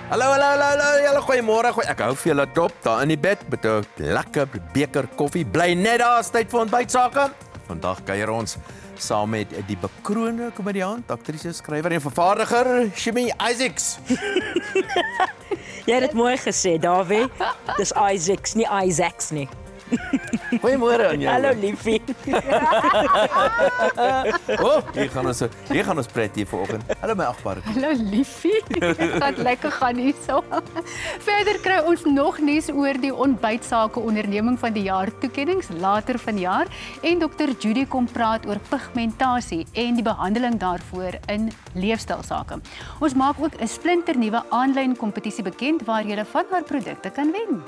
Hallo, julle goeiemôre. Ek hou vir julle dop daar in die bed met 'n lekker beker koffie. Bly net daar, is tyd vir ontbytsake. Vandag kuier ons saam met die bekroonde komediant, aktrise, skrywer en vervaardiger, Shimmy Isaacs. Jy het dit mooi gesê, Dawie. Dis Isaacs, nie Isaacs nie. Goeiemôre aan jou. Hallo liefie. Hier gaan ons pret hier vanoggend. Hallo my agbare. Hallo liefie. Dit gaan lekker gaan hierso. Verder kry ons nog nuus oor die ontbytsake onderneming van die jaar toekennings later vanjaar en Dr. Judy kom praat oor pigmentasie en die behandeling daarvoor in leefstylsake. Ons maak ook 'n splinternuwe aanlyn kompetisie bekend waar jy van haar produkte kan wen.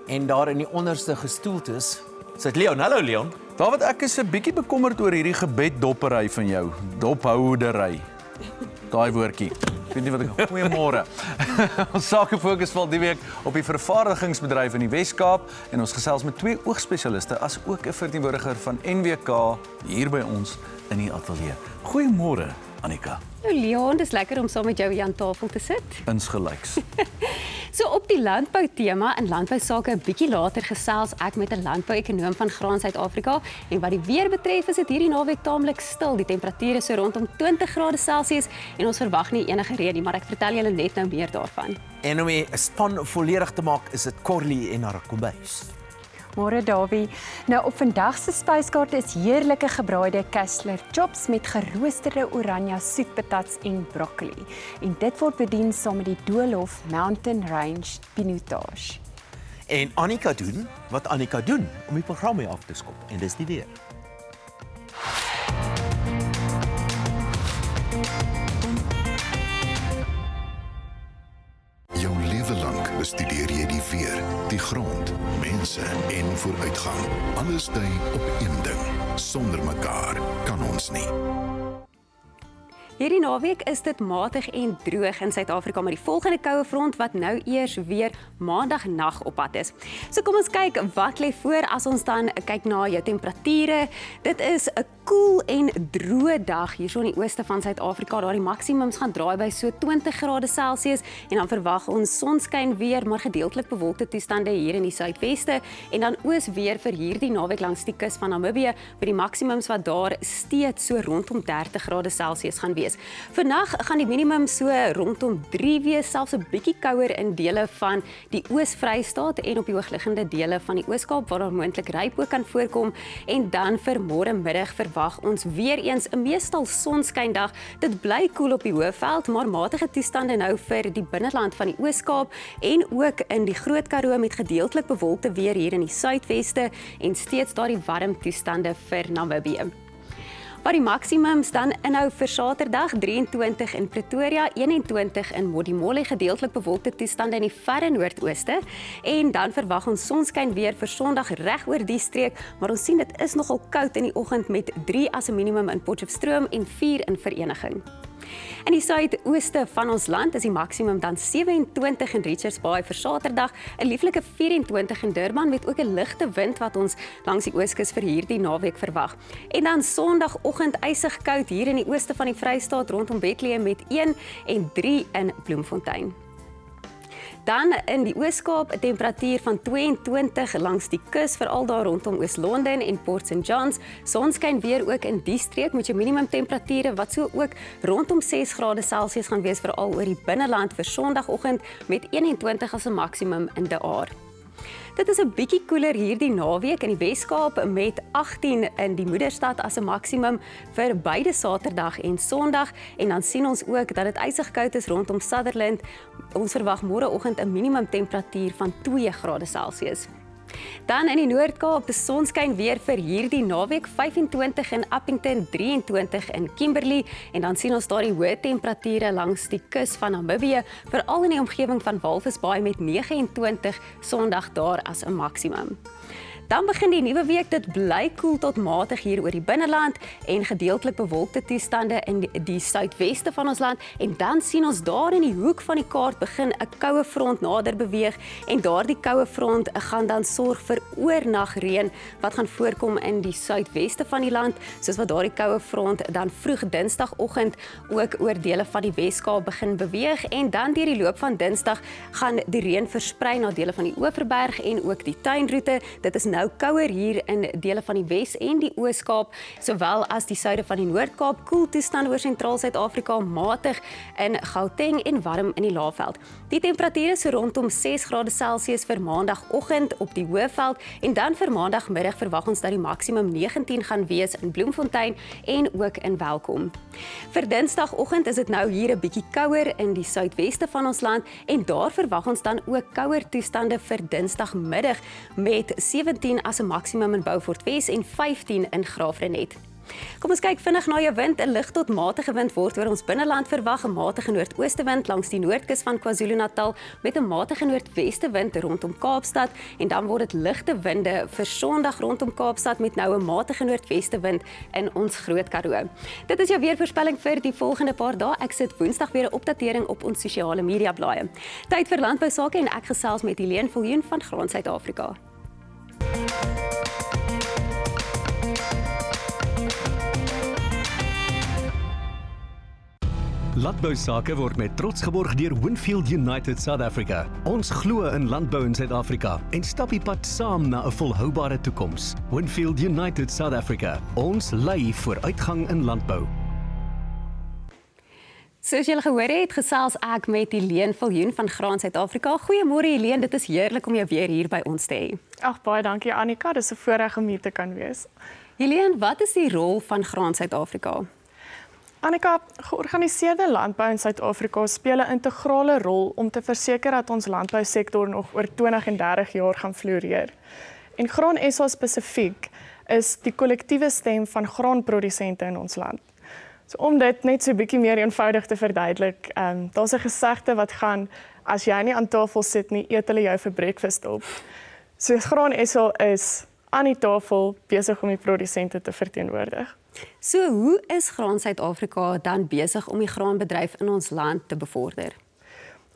En daar in die onderste gestoeltes sit Leon. Hallo Leon. David, ek is 'n bietjie bekommerd oor hierdie gebeddoppery van jou. Dophoudery. Daai woordjie. Ek weet nie wat ek... Goeiemôre. Ons sake fokus val die week op die vervaardigingsbedryf in die Wes-Kaap en ons gesels met 2 oogspesialiste as ook 'n verteenwoordiger van NWK hier by ons in die ateljee. Goeiemôre, Annika. Leon, dis lekker om saam met jou hier aan tafel te sit. Insgelyks. So op die landbou tema en landbou sake 'n bietjie later gesels ek met 'n landbou-ekonoom van Graan Suid-Afrika en wat die weer betref is dit hierdie naweek taamlik stil. Die temperature so rondom 20 grade Celsius en ons verwag nie enige reën nie, maar ek vertel julle net nou meer daarvan. En om die span volledig te maak is dit Corlie en haar kombuis. Môre Dawie. Nou op vandag se spyskaart is heerlike gebraaide Kessler chops met geroosterde oranje soetpatats en broccoli. En dit word bedien saam met die Doolhof Mountain Range pinotage. En Annika doen wat Annika doen om die program mee af te skop en dis die weer. Jou lewe lank bestudeer jy die weer, die grond, mense en vooruitgang. Alles dui op een ding. Sonder mekaar kan ons nie. Hierdie naweek is dit matig en droog in Suid-Afrika met die volgende koue front wat nou eers weer maandagnag op pad is. So kom ons kyk wat lê voor as ons dan kyk na jou temperature. Dit is 'n koel en droë dag hierso in die ooste van Suid-Afrika. Daar die maksimums gaan draai by so 20 grade Celsius en dan verwag ons sonskyn weer, maar gedeeltelik bewolkte toestande hier in die suidweste en dan oos weer vir hierdie naweek langs die kus van Namibië by die maksimums wat daar steeds so rondom 30 grade Celsius gaan wees. Vandag gaan die minimum so rondom 3 wees, selfs 'n bietjie kouer in dele van die Oos-Vrystaat en op die hoogliggende dele van die Oos-Kaap waar daar moontlik ryp ook kan voorkom en dan vir môre middag verwag ons weer eens 'n meestal sonskyndag. Dit bly koel op die Hoëveld, maar matige toestande nou vir die binneland van die Oos-Kaap en ook in die Groot Karoo met gedeeltelik bewolkte weer hier in die suidweste en steeds daardie warm toestande vir Namibië. Waar die maksimums dan inhou vir Saterdag 23 in Pretoria, 21 in Modimolle, gedeeltelik bewolkte toestande in die verre noordooste en dan verwag ons sonskyn weer vir Sondag reg oor die streek, maar ons sien dit is nogal koud in die oggend met 3 as 'n minimum in Potchefstroom en 4 in Vereniging. In die suidooste van ons land is die maksimum dan 27 in Richards Bay vir Saterdag, 'n lieflike 24 in Durban met ook 'n ligte wind wat ons langs die ooskus vir hierdie naweek verwag. En dan Sondagoggend ysig koud hier in die ooste van die Vrystaat rondom Bethlehem met 1 en 3 in Bloemfontein. Dan in die Oos-Kaap 'n temperatuur van 22 langs die kus, veral daar rondom Oos-London en Port St. Johns. Sonskyn weer ook in die streek met jou minimum temperature wat so ook rondom 6 grade Celsius gaan wees veral oor die binneland vir Sondagoggend met 21 as 'n maksimum in De Aar. Dit is 'n bietjie koeler hierdie naweek in die Wes-Kaap met 18 in die Moederstad as 'n maksimum vir beide Saterdag en Sondag en dan sien ons ook dat dit ysig koud is rondom Sutherland. Ons verwag môreoggend 'n minimum temperatuur van 2 grade Celsius. Dan in die Noord-Kaap, die sonskyn weer vir hierdie naweek, 25 in Appington, 23 in Kimberley en dan sien ons daar die hoë temperature langs die kus van Namibië, veral in die omgewing van Walvis Bay met 29 Sondag daar as 'n maksimum. Dan begin die nuwe week, dit bly koel tot matig hier oor die binneland en gedeeltelik bewolkte toestande in die suidweste van ons land en dan sien ons daar in die hoek van die kaart begin 'n koue front nader beweeg en daardie koue front gaan dan sorg vir oornagreën wat gaan voorkom in die suidweste van die land, soos wat daardie koue front dan vroeg Dinsdagoggend ook oor dele van die Weskaap begin beweeg en dan deur die loop van Dinsdag gaan die reën versprei na dele van die Oeverberg en ook die tuinroete. Dit is nou kouer hier in dele van die Wes en die Oos-Kaap, sowel as die suide van die Noord-Kaap, koel toestande oor sentraal Suid-Afrika, matig in Gauteng en warm in die Laagveld. Die temperature is rondom 6 grade Celsius vir maandagoggend op die Hoëveld en dan vir maandagmiddag verwag ons dat die maksimum 19 gaan wees in Bloemfontein en ook in Welkom. Vir Dinsdagoggend is dit nou hier 'n bietjie kouer in die suidweste van ons land en daar verwag ons dan ook kouer toestande vir Dinsdagmiddag met 17 as 'n maksimum in Beaufort Wes en 15 in Graafrenet. Kom ons kyk vinnig na jou wind. 'n Lig tot matige wind word oor ons binneland verwag, 'n matige noordoostewind langs die noordkus van KwaZulu-Natal met 'n matige noordwestewind rondom Kaapstad en dan word dit ligte winde vir Sondag rondom Kaapstad met nou 'n matige noordwestewind in ons Groot Karoo. Dit is jou weervoorspelling vir die volgende paar dae. Ek sit Woensdag weer 'n opdatering op ons sosiale media blaaie. Tyd vir landbou sake en ek gesels met Helene Viljoen van Graan Suid-Afrika. Landbou sake word met trots geborg deur Winfield United South Africa. Ons glo in landbou in Suid-Afrika en stap die pad saam na 'n volhoubare toekoms. Winfield United South Africa. Ons lei vooruitgang in landbou. Soos julle gehoor het, gesels ek met Helene Viljoen van Graan Suid-Afrika. Goeiemôre Helene, dit is heerlik om jou weer hier by ons te hê. Ag, baie dankie Annika, dis 'n voorreg om hier te kan wees. Helene, wat is die rol van Graan Suid-Afrika? Annika, georganiseerde landbou in Suid-Afrika speel 'n integrale rol om te verseker dat ons landbousektor nog oor 20 en 30 jaar gaan floreer. En Graan SA spesifiek is die kollektiewe stem van graanprodusente in ons land. So om dit net so 'n bietjie meer eenvoudig te verduidelik, daar's 'n gesegde wat gaan, as jy nie aan tafel sit nie, eet hulle jou vir breakfast op. So Graan SA is aan die tafel besig om die produsente te verteenwoordig. So hoe is Graan Suid-Afrika dan besig om die graanbedryf in ons land te bevorder?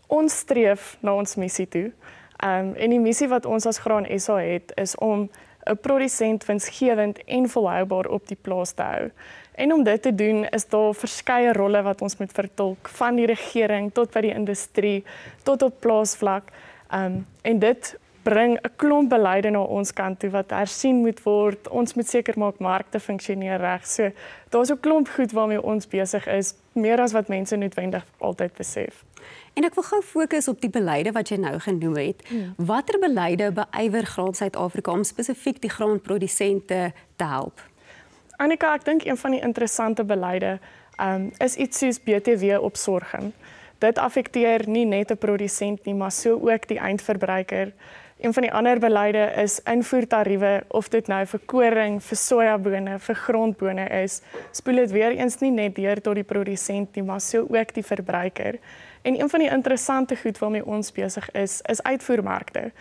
Ons streef na ons missie toe. En die missie wat ons as Graan SA het, is om 'n produsent winsgewend en volhoubaar op die plaas te hou. En om dit te doen, is daar verskeie rolle wat ons moet vertolk, van die regering tot by die industrie, tot op plaasvlak. En dit bring 'n klomp beleide na ons kant toe wat hersien moet word. Ons moet seker maak markte funksioneer reg. So daar's 'n klomp goed waarmee ons besig is, meer as wat mense noodwendig altyd besef. En ek wil gou fokus op die beleide wat jy nou genoem het. Watter beleide beywer Graan Suid-Afrika om spesifiek die graanprodusente te help? Annika, ek dink een van die interessante beleide is iets soos BTW op sorghum. Dit affekteer nie net 'n produsent nie, maar so ook die eindverbruiker. Een van die ander beleide is invoertariewe, of dit nou vir koring, vir sojabone, vir grondbone is, spoel dit weer eens nie net deur tot die produsent nie, maar so ook die verbruiker. En een van die interessante goed waarmee ons besig is uitvoermarkte.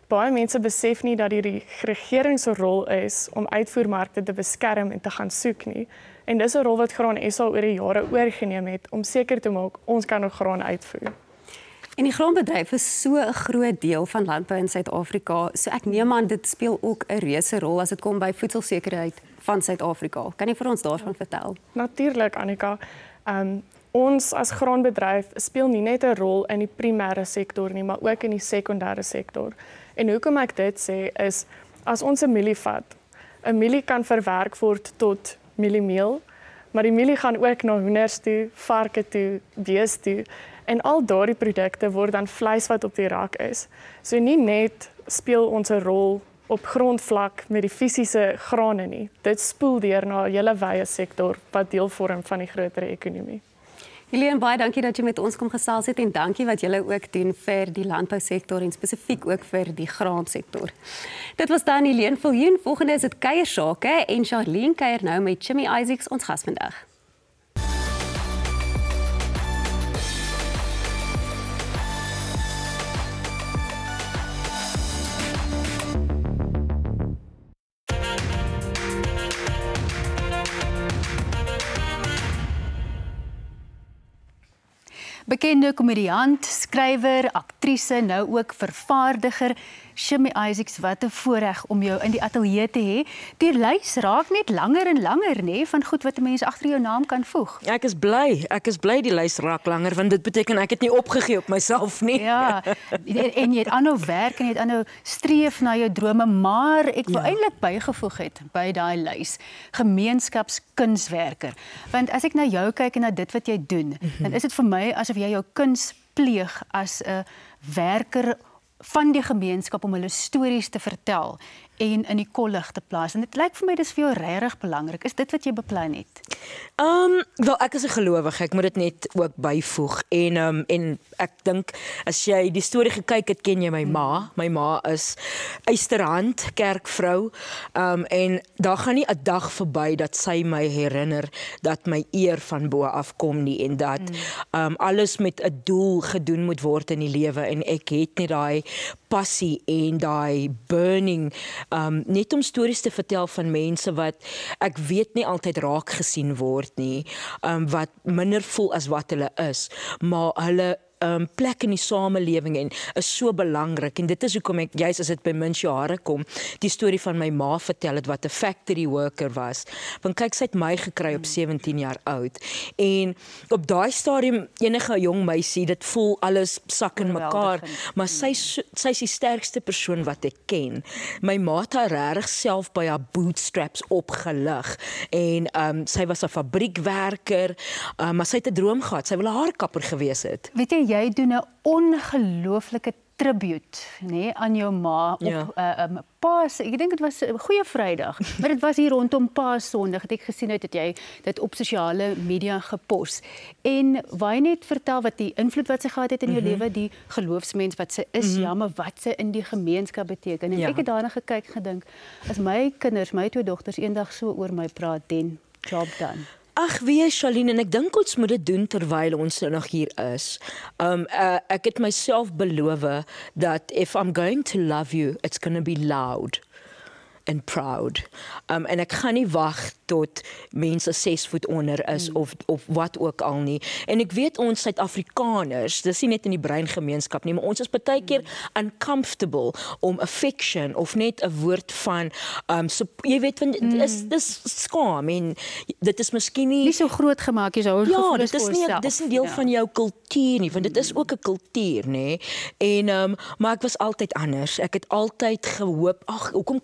Baie mense besef nie dat die regering se rol is om uitvoermarkte te beskerm en te gaan soek nie. En dis 'n rol wat Graan SA oor die jare oorgeneem het om seker te maak ons kan nog graan uitvoer. En die graanbedryf is so 'n groot deel van landbou in Suid-Afrika, so ek neem aan dit speel ook 'n reuse rol as dit kom by voedselsekerheid van Suid-Afrika. Kan jy vir ons daarvan vertel? Natuurlik, Annika. Ons as graanbedryf speel nie net 'n rol in die primêre sektor nie, maar ook in die sekondêre sektor. En hoekom ek dit sê is, as ons 'n mielie vat, 'n mielie kan verwerk word tot mieliemeel, maar die mielie gaan ook na hoenders toe, varke toe, bees toe, en al daardie produkte word dan vleis wat op die rak is. So nie net speel ons 'n rol op grondvlak met die fisiese grane nie. Dit spoel deur na 'n hele wye sektor wat deel vorm van die groter ekonomie. Helene, baie dankie dat jy met ons kom gesels het en dankie wat julle ook doen vir die landbousektor en spesifiek ook vir die graansektor. Dit was dan Helene Viljoen. Volgende is dit kuiersake en Charlene kuier nou met Jimmy Isaacs, ons gas vandag. Bekende komediant, skrywer, aktrise, nou ook vervaardiger, Shimmy Isaacs, wat 'n voorreg om jou in die ateljee te hê. Die lys raak net langer en langer, nê, van goed wat 'n mens agter jou naam kan voeg. Ek is bly die lys raak langer, want dit beteken ek het nie opgegee op myself nie. Ja, en jy het aanhou werk en jy het aanhou streef na jou drome, maar ek wil eintlik bygevoeg het by daai lys, gemeenskapskunswerker. Want as ek na jou kyk en na dit wat jy doen, dan is dit vir my asof jy jou kuns pleeg as 'n werker van die gemeenskap om hulle stories te vertel en in die kollig te plaas. En dit lyk vir my dis vir jou regtig belangrik. Is dit wat jy beplan het? Wel, ek is 'n gelowige, ek moet dit net ook byvoeg. En ek dink as jy die storie gekyk het, ken jy my ma. My ma is Eysterhand kerkvrou. En daar gaan nie 'n dag verby dat sy my herinner dat my eer van bo af kom nie en dat alles met 'n doel gedoen moet word in die lewe en ek het nie daai passie en daai burning net om stories te vertel van mense wat ek weet nie altyd raak gesien word nie, wat minder voel as wat hulle is, maar hulle plek in die samelewing en is so belangrik en dit is hoekom ek juist as dit by Minsjare kom, die storie van my ma vertel het wat 'n factory worker was. Want kyk, sy het my gekry op 17 jaar oud en op daai stadium enige jong meisie, dit voel alles sak in mekaar, maar sy is die sterkste persoon wat ek ken. My ma het haar regtig self by haar bootstraps opgelig en sy was 'n fabriekwerker, maar sy het 'n droom gehad, sy wil 'n haarkapper gewees het. Weet jy doen 'n ongelooflike tribute, nê, aan jou ma op Paas. Ek dink dit was 'n goeie Vrydag, maar dit was hier rondom Paasondag het ek gesien het jy dit op sosiale media gepos. En waar jy net vertel wat die invloed wat sy gehad het in jou lewe, die geloofsmens wat sy is, ja, maar wat sy in die gemeenskap beteken. En ek het daarna gekyk gedink, as my kinders, my 2 dogters eendag so oor my praat, then job done. Ag, wie Charlene, en ek dink ons moet dit doen terwyl ons nog hier is. Ek het myself beloof dat if I'm going to love you, it's going to be loud and proud. En ek gaan nie wag tot mense 6 voet onder is of wat ook al nie. En ek weet ons Suid-Afrikaners, dis nie net in die breingemeenskap nie, maar ons is baie keer uncomfortable om affection of net 'n woord van jy weet want dis skaam en dit is miskien nie so groot gemaak jy sou dis nie deel van jou kultuur nie, want dit is ook 'n kultuur, nê. En maar ek was altyd anders. Ek het altyd gehoop, ag, hoekom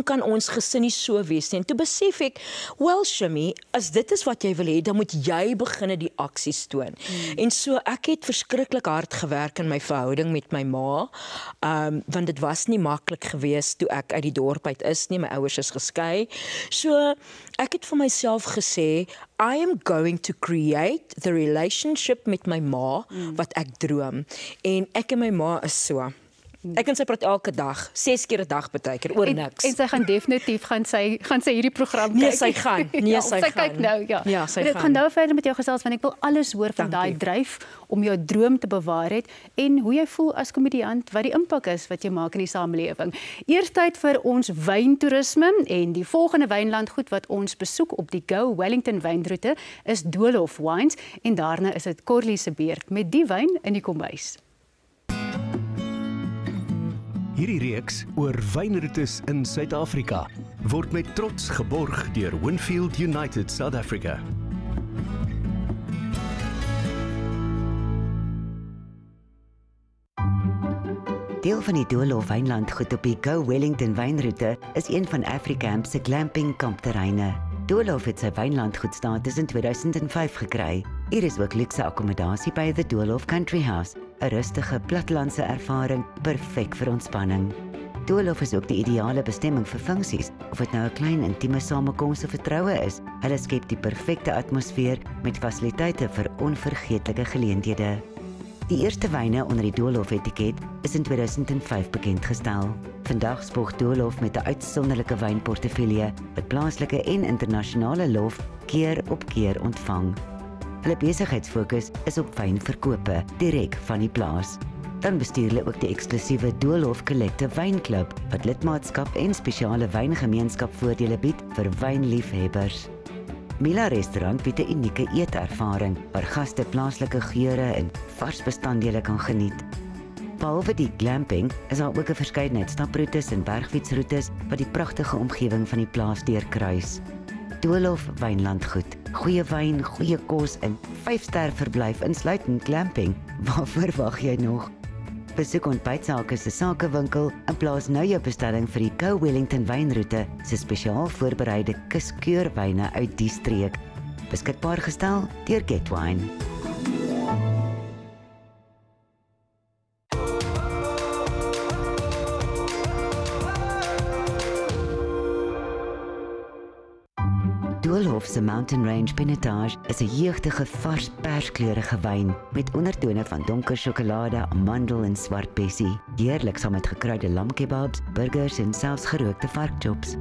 kan ons gesin nie so wees nie? En toe besef ek, well Shimmy, as dit is wat jy wil hê, dan moet jy begin die aksies toon. En so ek het verskriklik hard gewerk in my verhouding met my ma, want dit was nie maklik geweest toe ek uit die dorp uit is nie, my ouers is geskei. So ek het vir myself gesê, I am going to create the relationship met my ma wat ek droom. En ek en my ma is so. Ek en sy praat elke dag, 6 keer 'n dag baie keer oor niks. En sy gaan definitief gaan sy hierdie program kyk. Nee, sy gaan. Nee, sy gaan. Kyk nou, ja. Ja, sy gaan. Ek gaan nou verder met jou gesels want ek wil alles hoor van daai dryf om jou droom te bewaar het en hoe jy voel as komediant, wat die impak is wat jy maak in die samelewing. Eers tyd vir ons wyntoerisme en die volgende wynlandgoed wat ons besoek op die Go Wellington wynroete is Doolhof Wines en daarna is dit Corlie se beurt met die wyn in die kombuis. Hierdie reeks oor wynroetes in Suid-Afrika word met trots geborg deur Winfield United South Africa. Deel van die Doolhof wynlandgoed op die Go Wellington wynroete is een van Afrikamp se glamping kampterreine. Doolhof het sy wynlandgoedstatus in 2005 gekry. Hier is ook luukse akkommodasie by The Doolhof Country House, 'n rustige plattelandse ervaring, perfek vir ontspanning. Doolhof is ook die ideale bestemming vir funksies, of dit nou 'n klein intieme samekoms of 'n troue is. Hulle skep die perfekte atmosfeer met fasiliteite vir onvergeetlike geleenthede. Die eerste wyne onder die Doolhof-etiket is in 2005 bekendgestel. Vandag spog Doolhof met 'n uitsonderlike wynportefeulje wat plaaslike en internasionale lof keer op keer ontvang. Hulle besigheidsfokus is op wynverkope direk van die plaas. Dan bestuur hulle ook die eksklusiewe Doolhof Collective Wynklub wat lidmaatskap en spesiale wyngemeenskap voordele bied vir wynliefhebbers. Mila Restaurant bied 'n unieke eetervaring waar gaste plaaslike geure en vars bestanddele kan geniet. Behalwe die glamping is daar ook 'n verskeidenheid staproetes en bergfietsroetes wat die pragtige omgewing van die plaas deurkruis. Doolhof Wynlandgoed, goeie wyn, goeie kos en 5-ster verblyf insluitend glamping. Waarvoor wag jy nog? Besoek Ontbytsake se sakewinkel en plaas nou jou bestelling vir die Go Wellington wynroete se spesiaal voorbereide kuskeurwyne uit die streek. Beskikbaar gestel deur Getwine. Doolhof se Mountain Range Pinotage is 'n jeugtige vars perskleurige wyn met ondertone van donker sjokolade, amandel en swart bessie. Heerlik saam met gekruide lamkebabs, burgers en selfs gerookte varkchops.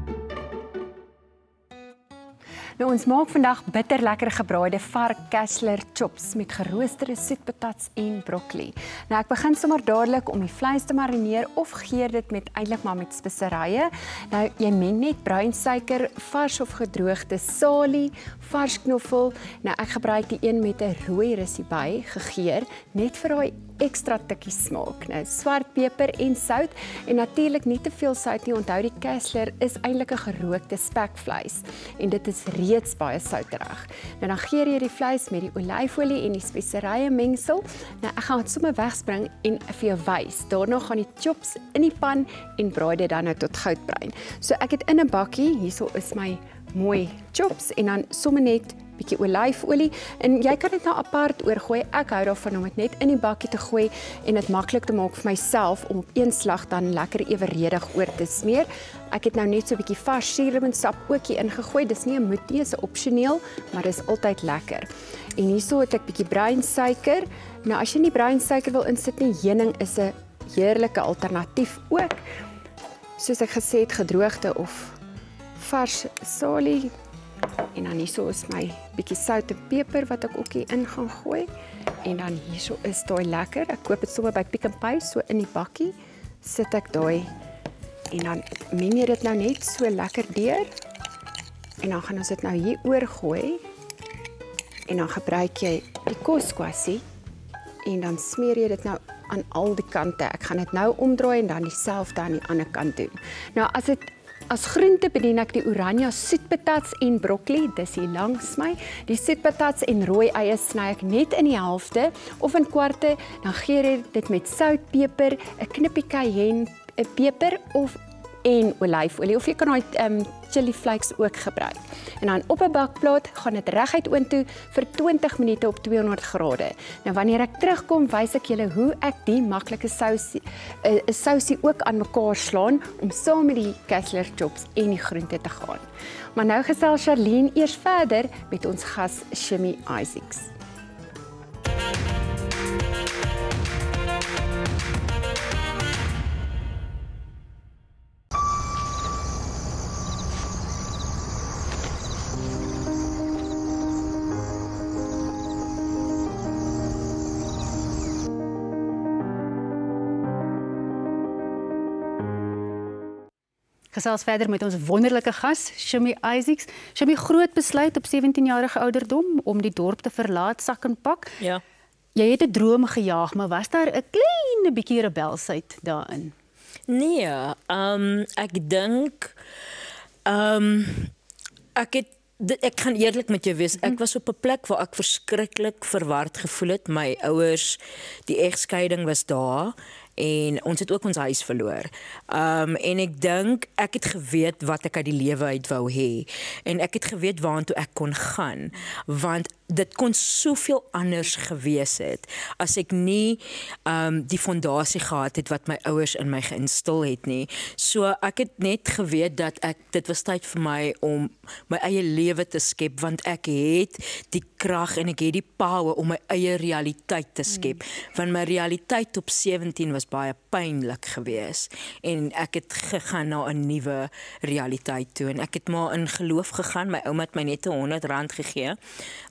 Nou, ons maak vandag bitter lekker gebraaide vark Kessler chops met geroosterde soetpatats en broccoli. Nou, ek begin sommer dadelik om die vleis te marineer of geur dit met eintlik maar met speserye. Nou, jy meng net bruin suiker, vars of gedroogde salie, vars knoffel. Nou, ek gebruik die een met 'n rooi russie by, gegeur, net vir daai ekstra tikkie smaak. Nou, swart peper en sout en natuurlik nie te veel sout nie. Onthou die Kessler is eintlik 'n gerookte spekvleis en dit is reeds baie souterig. Nou dan geur jy die vleis met die olyfolie en die speserye mengsel. Nou ek gaan dit sommer wegspring en vir jou wys. Daarna gaan die chops in die pan en braai dit dan nou tot goudbruin. So ek het in 'n bakkie, hierso is my mooi chops en dan sommer net bietjie olyfolie en jy kan dit nou apart oorgooi. Ek hou daarvan om dit net in die bakkie te gooi en dit maklik te maak vir myself om op een slag dan lekker eweredig oor te smeer. Ek het nou net so 'n bietjie vars suurlemoensap ook hier ingegooi. Dis nie 'n moet nie, is 'n opsioneel, maar dis altyd lekker. En hierso het ek bietjie bruin suiker. Nou as jy nie bruin suiker wil insit nie, heuning is 'n heerlike alternatief ook. Soos ek gesê het, gedroogde of vars salie. En dan hierso is my bietjie sout en peper wat ek ook hier in gaan gooi. En dan hierso is daai lekker. Ek koop dit sommer by Pick n Pay, so in die bakkie sit ek daai en dan meng jy dit nou net so lekker deur. En dan gaan ons dit nou hier oorgooi. En dan gebruik jy die koskwassie en dan smeer jy dit nou aan al die kante. Ek gaan dit nou omdraai en dan dieselfde aan die ander kant doen. Nou as groente bedien ek die oranje soetpatats en broccoli, dis hier langs my. Die soetpatats en rooi eie sny ek net in die helfte of in kwarte, dan gee jy dit met sout, peper, 'n knippie cayenne, 'n peper en olyfolie of jy kan daai chili flakes ook gebruik. En dan op 'n bakplaat gaan dit reguit oontoe vir 20 minute op 200 grade. Nou wanneer ek terugkom, wys ek julle hoe ek die maklike sousie ook aan mekaar slaan om saam met die Kessler chops en die groente te gaan. Maar nou gesels Charlene eers verder met ons gas Shimmy Isaacs. Gesels verder met ons wonderlike gas, Shimmy Isaacs. Shimmy, groot besluit op 17-jarige ouderdom om die dorp te verlaat, sak en pak. Ja. Jy het 'n droom gejaag, maar was daar 'n klein bietjie rebelsheid daarin? Nee, ek dink ek gaan eerlik met jou wees, ek was op 'n plek waar ek verskriklik verward gevoel het. My ouers, die egskeiding was daar en ons het ook ons huis verloor. En ek dink ek het geweet wat ek uit die lewe uit wou hê en ek het geweet waartoe ek kon gaan, want dit kon soveel anders gewees het as ek nie die fondasie gehad het wat my ouers in my geinstil het nie. So ek het net geweet dat dit was tyd vir my om my eie lewe te skep, want ek het die krag en ek het die power om my eie realiteit te skep. Want my realiteit op 17 was baie pynlik gewees en ek het gegaan na 'n nuwe realiteit toe en ek het maar in geloof gegaan. My ouma het my net R100 gegee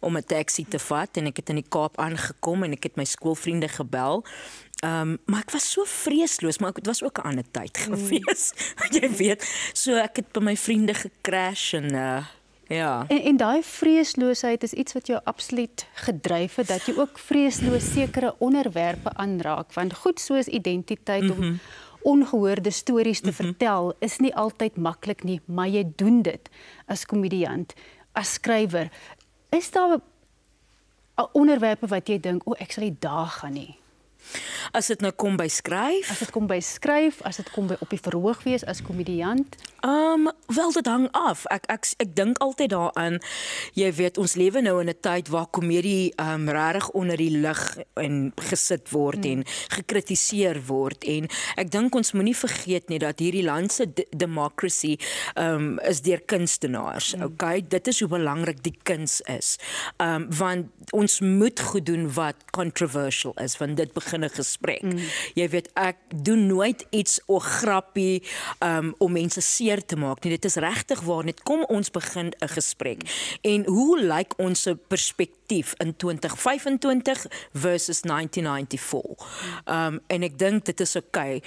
om 'n taxi te vat en ek het in die Kaap aangekom en ek het my skoolvriende gebel. Maar ek was so vreesloos, maar dit was ook 'n ander tyd gewees. Jy weet, so ek het by my vriende gecrash en Ja. En daai vreesloosheid is iets wat jou absoluut gedryf het, dat jy ook vreesloos sekere onderwerpe aanraak, want goed soos identiteit om ongehoorde stories te vertel is nie altyd maklik nie, maar jy doen dit as komediant, as skrywer. Is daar onderwerpe wat jy dink, ek sal nie daar gaan nie? As dit nou kom by skryf? As dit kom by skryf, as dit kom by op die verhoog wees as komediant? Wel, dit hang af. Ek dink altyd daaraan, jy weet, ons lewe nou in 'n tyd waar komedie regtig onder die lig en gesit word en gekritiseer word, en ek dink ons moenie vergeet nie dat hierdie land se democracy is deur kunstenaars. Okay, dit is hoe belangrik die kuns is. Want ons moet goed doen wat controversial is, want dit begin 'n gesprek. Jy weet, ek doen nooit iets of grappie om mense seer te maak nie. Dit is regtig waar, net kom ons begin 'n gesprek. En hoe lyk ons perspektief in 2025 versus 1994? En ek dink dit is okay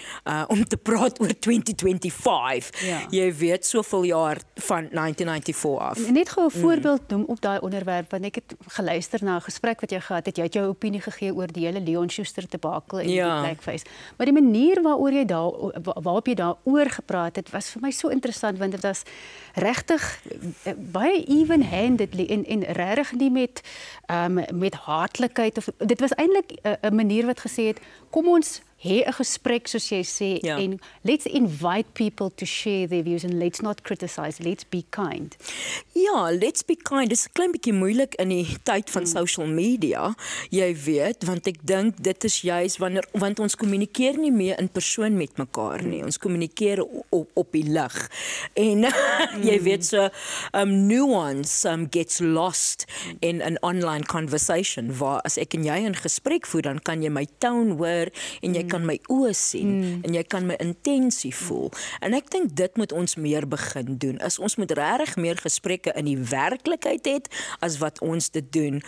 om te praat oor 2025. Ja. Jy weet, soveel jaar van 1994 af. En net gou 'n voorbeeld noem op daai onderwerp, want ek het geluister na 'n gesprek wat jy gehad het. Jy het jou opinie gegee oor die hele Leon Schuster debakel en die blackface. Maar die manier waarop jy daaroor gepraat het, was vir my so interessant, want dit was regtig baie even-handedly en regtig nie met haatlikheid of dit was eintlik 'n manier wat gesê het, kom ons hê 'n gesprek soos jy sê en let's invite people to share their views and let's not criticize, let's be kind. Ja, let's be kind. Dit is 'n klein bietjie moeilik in die tyd van social media, jy weet, want ek dink dit is juis want ons kommunikeer nie meer in persoon met mekaar nie. Ons kommunikeer op die lig. En jy weet, so nuance gets lost in an online conversation, waar as ek en jy 'n gesprek voer, dan kan jy my tone hoor en jy kan my oë sien en jy kan my intensie voel. En ek dink dit moet ons meer begin doen. Ons moet regtig meer gesprekke in die werklikheid het as wat ons dit doen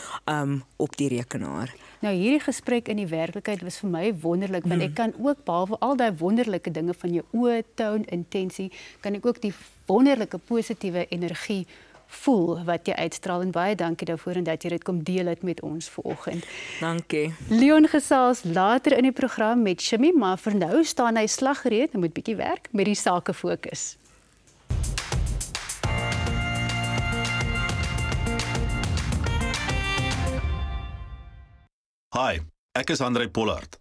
op die rekenaar. Nou hierdie gesprek in die werklikheid was vir my wonderlik, want ek kan ook behalwe al daai wonderlike dinge van jou oë, toon, intensie, kan ek ook die wonderlike positiewe energie voel wat jy uitstraal, en baie dankie daarvoor en dat jy dit kom deel het met ons vanoggend. Dankie. Leon gesels later in die program met Shimmy, maar vir nou staan hy slaggereed en moet bietjie werk met die sake fokus. Hi, ek is André Pollard.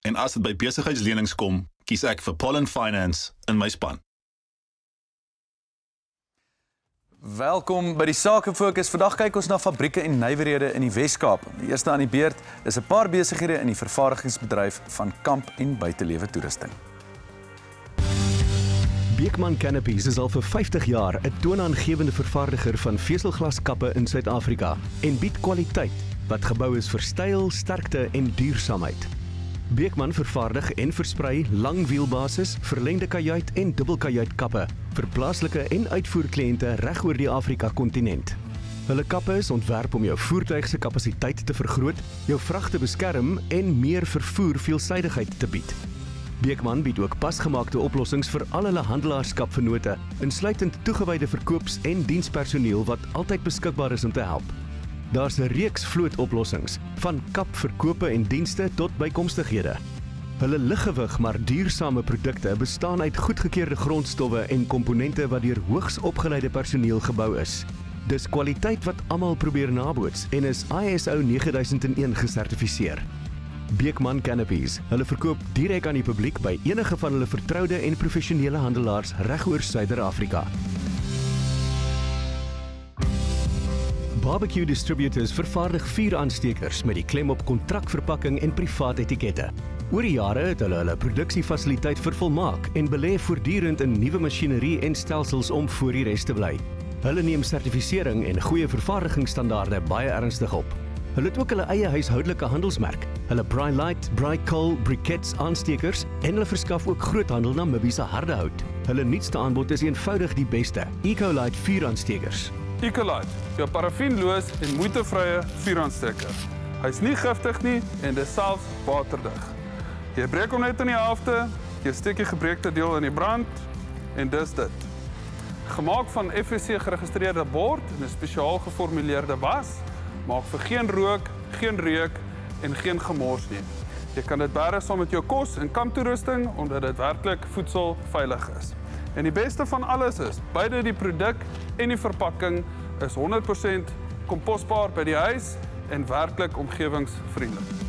En as dit by besigheidslenings kom, kies ek vir Pollen Finance in my span. Welkom by die Sake Fokus. Vandag kyk ons na fabrieke en nywerhede in die Wes-Kaap. Die eerste aan die beurt is 'n paar besighede in die vervaardigingsbedryf van kamp- en buitelewe toerusting. Beekman Canopies is al vir 50 jaar 'n toonaangewende vervaardiger van veselglaskappe in Suid-Afrika en bied kwaliteit wat gebou is vir styl, sterkte en duursaamheid. Beekman vervaardig en versprei langwielbasis, verlengde kajuit en dubbelkajuitkappe vir plaaslike en uitvoerkliënte reg oor die Afrika-kontinent. Hulle kappe is ontwerp om jou voertuig se kapasiteit te vergroot, jou vrag te beskerm en meer vervoer veelsidigheid te bied. Beekman bied ook pasgemaakte oplossings vir al hulle handelaarskapvennote, insluitend toegewyde verkoops- en dienspersoneel wat altyd beskikbaar is om te help. Daar's 'n reeks vlootoplossings, van kapverkope en dienste tot bykomstighede. Hulle liggewig maar duursame produkte bestaan uit goedgekeurde grondstowwe en komponente wat deur hoogs opgeleide personeel gebou is. Dis kwaliteit wat almal probeer naboots en is ISO 9001 gesertifiseer. Beekman Canopies. Hulle verkoop direk aan die publiek by enige van hulle vertroude en professionele handelaars reg oor Suider-Afrika. Barbecue Distributors vervaardig vuuraansteekers met die klem op kontrakverpakking en privaat etikette. Oor die jare het hulle produksiefasiliteit vervolmaak en belê voortdurend in nuwe masjinerie en stelsels om voor die res te bly. Hulle neem sertifisering en goeie vervaardigingsstandaarde baie ernstig op. Hulle het ook hulle eie huishoudelike handelsmerk. Hulle Bri-Lite, Bri-Coal, briquettes aanstekers en hulle verskaf ook groothandel Namibiese harde hout. Hulle nuutste aanbod is eenvoudig die beste, Ecolite vuuraansteekers. Ecolite, jou parafienloos en moeitevrye vuuraansteker. Hy's nie giftig nie en dis selfs waterdig. Jy breek hom net in die helfte, jy steek die gebreekte deel in die brand en dis dit. gemaak van FSC geregistreerde bord en 'n spesiaal geformuleerde was, maak vir geen rook, geen reuk en geen gemors nie. Jy kan dit bære saam met jou kos en kamptoerusting omdat dit werklik voedselveilig is. En die beste van alles is, beide die produk en die verpakking is 100% komposbaar by die huis en werklik omgewingsvriendelik.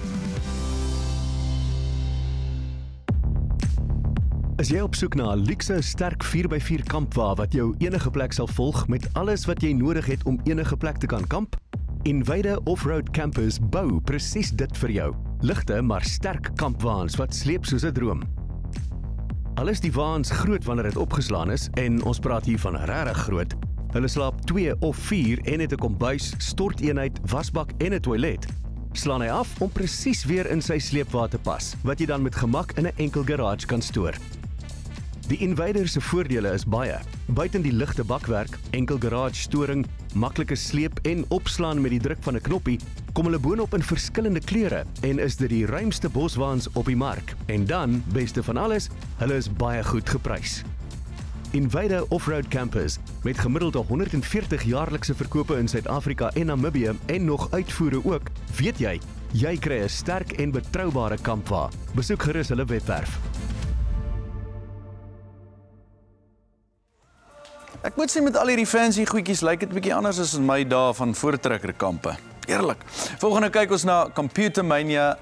Is jy op soek na 'n luukse, sterk 4x4 kampwa wat jou enige plek sal volg met alles wat jy nodig het om enige plek te kan kamp? Enwyde Offroad Campers bou presies dit vir jou. Ligte maar sterk kampwaans wat sleep soos 'n droom. Al is die waans groot wanneer dit opgeslaan is en ons praat hier van regtig groot. Hulle slaap 2 of 4 en het 'n kombuis, storteenheid, wasbak en 'n toilet. Slaan hy af om presies weer in sy sleepwa te pas, wat jy dan met gemak in 'n enkel garage kan stoor. Die Invader se voordele is baie. Buiten die ligte bakwerk, enkel garage storing, maklike sleep en opslaan met die druk van 'n knoppie, kom hulle boonop in verskillende kleure en is dit die ruimste boswaans op die mark. En dan, beste van alles, hulle is baie goed geprys. Invader Offroad Campers met gemiddeld 140 jaarlikse verkope in Suid-Afrika en Namibië en nog uitvoere ook, weet jy kry 'n sterk en betroubare kampwa. Besoek gerus hulle webwerf. Ek moet sê met al hierdie fancy goedjies lyk dit 'n bietjie anders as in my dae van voortrekkerkampe. Eerlik. Volgende kyk ons na Computer Mania,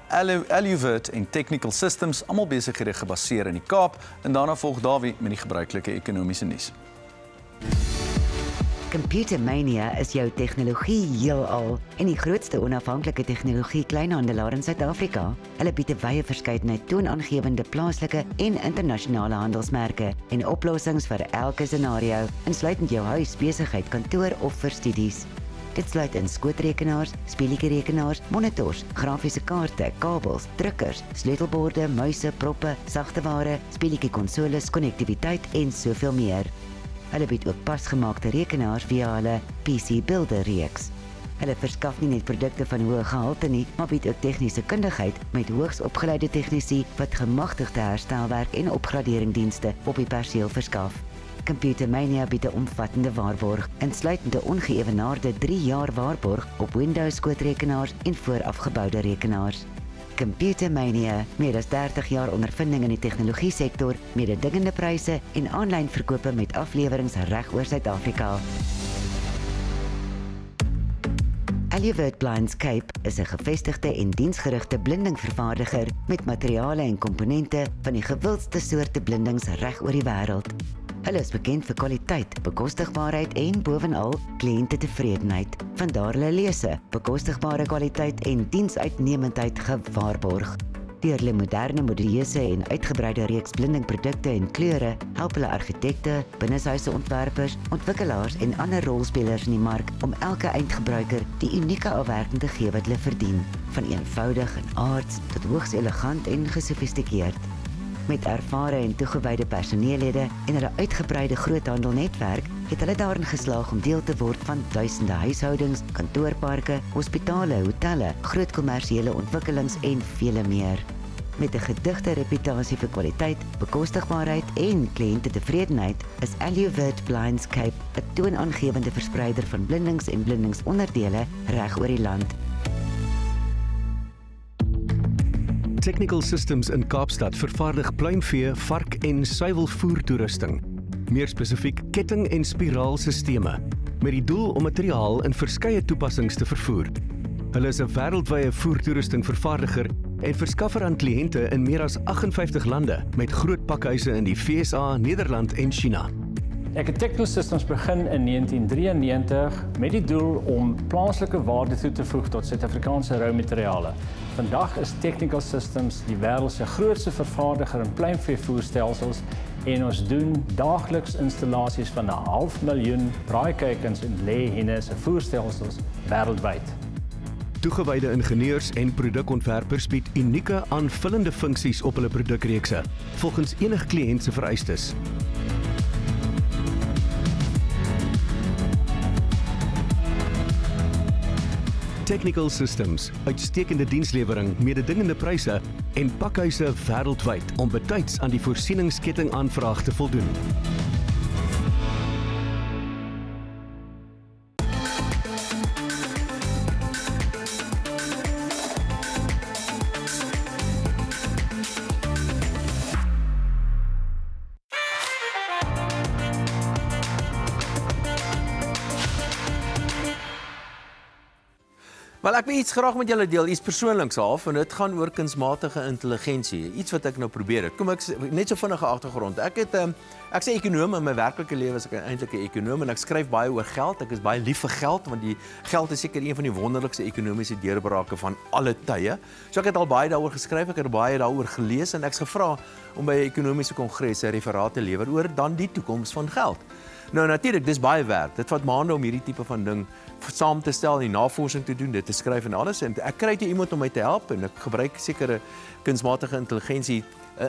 Aluvert en Technical Systems, almal besighede gebaseer in die Kaap, en daarna volg Dawie met die gebruikelike ekonomiese nuus. Computer Mania is jou tegnologie heelal en die grootste onafhanklike tegnologie kleinhandelaar in Suid-Afrika. Hulle bied 'n wye verskeidenheid toonaangewende plaaslike en internasionale handelsmerke en oplossings vir elke scenario, insluitend jou huis, besigheid, kantoor of vir studies. Dit sluit in skootrekenaars, speletjierekenaars, monitors, grafiese kaarte, kabels, drukkers, sleutelborde, muise, proppe, sagteware, speletjiekonsoles, konnektiwiteit en soveel meer. Hulle bied ook pasgemaakte rekenaars via hulle PC Builder reeks. Hulle verskaf nie net produkte van hoë gehalte nie, maar bied ook tegniese kundigheid met hoogs opgeleide tegnisie wat gemagtigde herstelwerk en opgraderingdienste op die perseel verskaf. Computer Mania bied 'n omvattende waarborg, insluitende ongeëwenaarde 3 jaar waarborg op Windows skootrekenaars en voorafgeboude rekenaars. Computer Mania, meer as 30 jaar ondervinding in die tegnologie-sektor, mededingende pryse en aanlyn verkope met aflewerings reg oor Suid-Afrika. Aluvert Blinds Cape is 'n gevestigde en diensgerigte blindingvervaardiger met materiale en komponente van die gewildste soorte blindings reg oor die wêreld. Hulle is bekend vir kwaliteit, bekostigbaarheid en bovenal kliëntetevredenheid. Vandaar hulle lese, bekostigbare kwaliteit en diensuitnemendheid gewaarborg. Deur hulle moderne, modulieuse en uitgebreide reeks blindingprodukte en kleure help hulle argitekte, binneshuise ontwerpers, ontwikkelaars en ander rolspelers in die mark om elke eindgebruiker die unieke afwerking te gee wat hulle verdien, van eenvoudig en aards tot hoogs elegant en gesofistikeerd. Met ervare en toegewyde personeellede en hulle uitgebreide groothandelnetwerk het hulle daarin geslaag om deel te word van duisende huishoudings, kantoorparke, hospitale, hotelle, groot kommersiële ontwikkelings en vele meer. Met 'n gedigte reputasie vir kwaliteit, bekostigbaarheid en kliëntetevredenheid is Aluvert Blinds Cape 'n toonaangewende verspreider van blindings en blindingsonderdele reg oor die land. Technical Systems in Kaapstad vervaardig pluimvee, vark en suiwelvoertoerusting. Meer spesifiek ketting- en spiraalsisteme met die doel om materiaal in verskeie toepassings te vervoer. Hulle is 'n wêreldwye voertoerusting vervaardiger en verskaffer aan kliënte in meer as 58 lande met groot pakhuise in die VSA, Nederland en China. Ek het Technical Systems begin in 1993 met die doel om plaaslike waarde toe te voeg tot Suid-Afrikaanse roumateriale. Vandag is Technical Systems die wêreld se grootste vervaardiger in pluimveevoerstelsels en ons doen daagliks installasies van 500,000 braaikuikens en lê-henne se voerstelsels wêreldwyd. Toegewyde ingenieurs en produkontwerpers bied unieke aanvullende funksies op hulle produkreekse volgens enige kliënt se vereistes. Technical Systems, uitstekende dienslewering, mededingende pryse en pakhuise wêreldwyd om betyds aan die voorsieningsketting aanvraag te voldoen. Wel, ek wil iets graag met julle deel, iets persoonliks half, en dit gaan oor kunsmatige intelligensie. Iets wat ek nou probeer het. Kom ek net so vinnige agtergrond. Ek's 'n ekonoom in my werklike lewe, is ek eintlik 'n ekonoom en ek skryf baie oor geld. Ek is baie lief vir geld want die geld is seker een van die wonderlikste ekonomiese deurbrake van alle tye. So ek het al baie daaroor geskryf, ek het baie daaroor gelees en ek's gevra om by 'n ekonomiese kongres 'n referaat te lewer oor dan die toekoms van geld. Nou natuurlik, dis baie werk. Dit vat maande om hierdie tipe van ding saam te stel en navorsing te doen, dit te skryf en alles. En ek kry toe iemand om my te help en ek gebruik sekere kunsmatige intelligensie